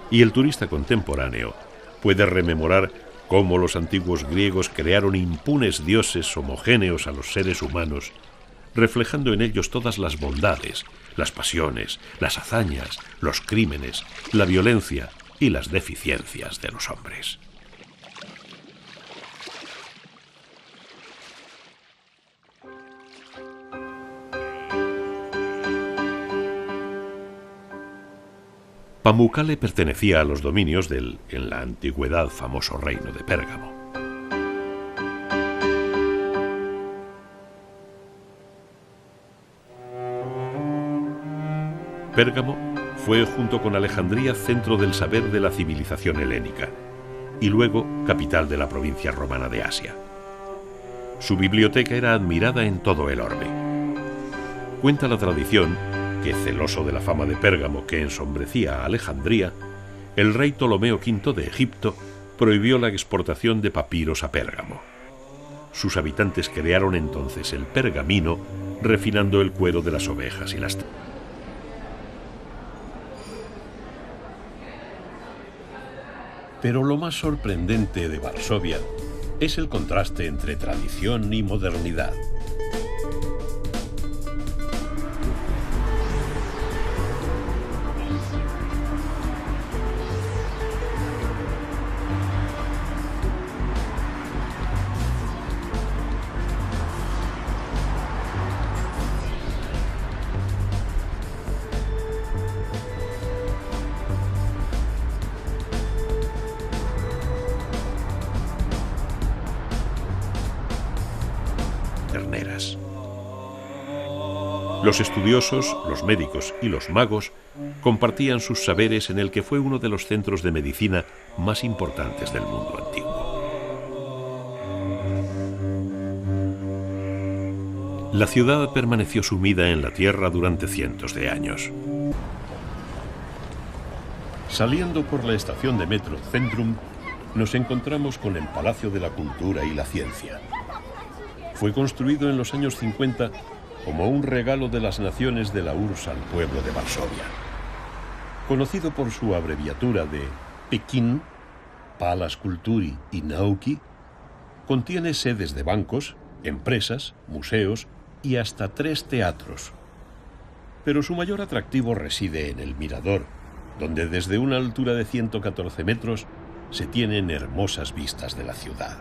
Y el turista contemporáneo puede rememorar cómo los antiguos griegos crearon impunes dioses homogéneos a los seres humanos, reflejando en ellos todas las bondades, las pasiones, las hazañas, los crímenes, la violencia y las deficiencias de los hombres. Pamukkale pertenecía a los dominios del, en la antigüedad, famoso reino de Pérgamo. Pérgamo fue, junto con Alejandría, centro del saber de la civilización helénica y luego capital de la provincia romana de Asia. Su biblioteca era admirada en todo el orbe. Cuenta la tradición que, celoso de la fama de Pérgamo que ensombrecía a Alejandría, el rey Ptolomeo V de Egipto prohibió la exportación de papiros a Pérgamo. Sus habitantes crearon entonces el pergamino, refinando el cuero de las ovejas y las... Pero lo más sorprendente de Varsovia es el contraste entre tradición y modernidad. Los estudiosos, los médicos y los magos compartían sus saberes en el que fue uno de los centros de medicina más importantes del mundo antiguo. La ciudad permaneció sumida en la tierra durante cientos de años. Saliendo por la estación de metro Centrum, nos encontramos con el Palacio de la Cultura y la Ciencia. Fue construido en los años 50 como un regalo de las naciones de la URSS al pueblo de Varsovia. Conocido por su abreviatura de Pekín, Palas Kultury y Nauki, contiene sedes de bancos, empresas, museos y hasta 3 teatros. Pero su mayor atractivo reside en el mirador, donde desde una altura de 114 metros se tienen hermosas vistas de la ciudad.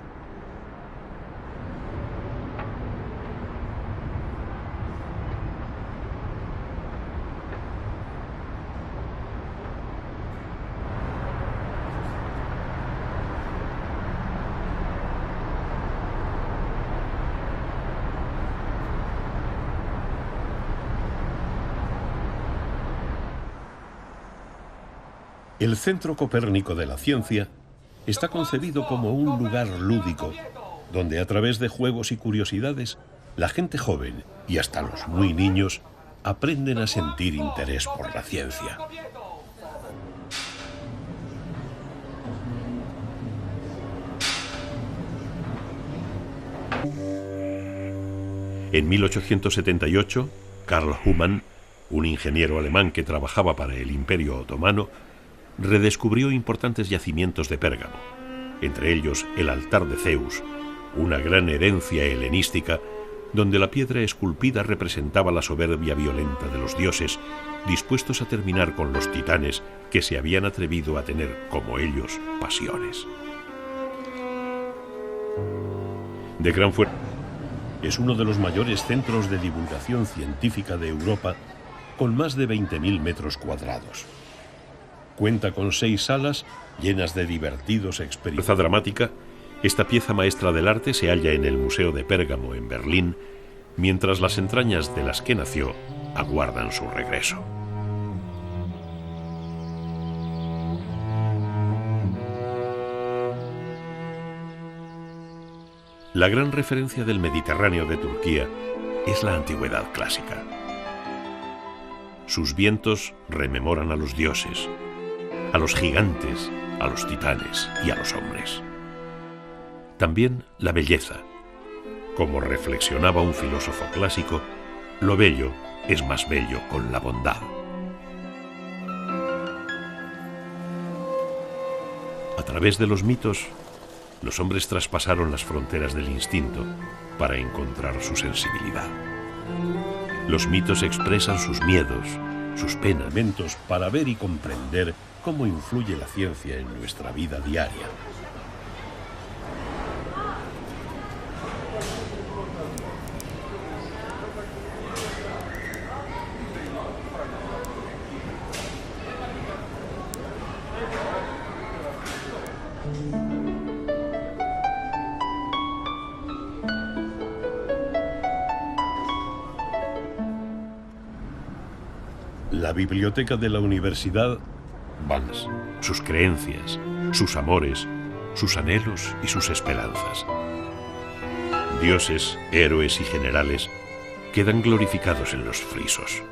El Centro Copérnico de la Ciencia está concebido como un lugar lúdico, donde a través de juegos y curiosidades, la gente joven y hasta los muy niños aprenden a sentir interés por la ciencia. En 1878, Karl Humann, un ingeniero alemán que trabajaba para el Imperio Otomano, redescubrió importantes yacimientos de Pérgamo, entre ellos el altar de Zeus, una gran herencia helenística donde la piedra esculpida representaba la soberbia violenta de los dioses, dispuestos a terminar con los titanes que se habían atrevido a tener, como ellos, pasiones. De gran fuerza, es uno de los mayores centros de divulgación científica de Europa, con más de 20.000 metros cuadrados. Cuenta con 6 salas llenas de divertidos experimentos. Fuerza dramática, esta pieza maestra del arte se halla en el Museo de Pérgamo, en Berlín, mientras las entrañas de las que nació aguardan su regreso. La gran referencia del Mediterráneo de Turquía es la antigüedad clásica. Sus vientos rememoran a los dioses, a los gigantes, a los titanes y a los hombres. También la belleza. Como reflexionaba un filósofo clásico, lo bello es más bello con la bondad. A través de los mitos, los hombres traspasaron las fronteras del instinto para encontrar su sensibilidad. Los mitos expresan sus miedos, sus penas, para ver y comprender cómo influye la ciencia en nuestra vida diaria. La biblioteca de la Universidad Vans, sus creencias, sus amores, sus anhelos y sus esperanzas. Dioses, héroes y generales quedan glorificados en los frisos.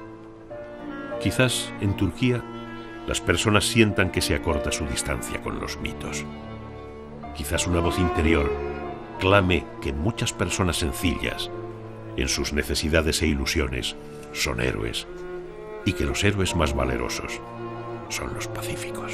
Quizás en Turquía las personas sientan que se acorta su distancia con los mitos. Quizás una voz interior clame que muchas personas sencillas, en sus necesidades e ilusiones, son héroes, y que los héroes más valerosos son los pacíficos.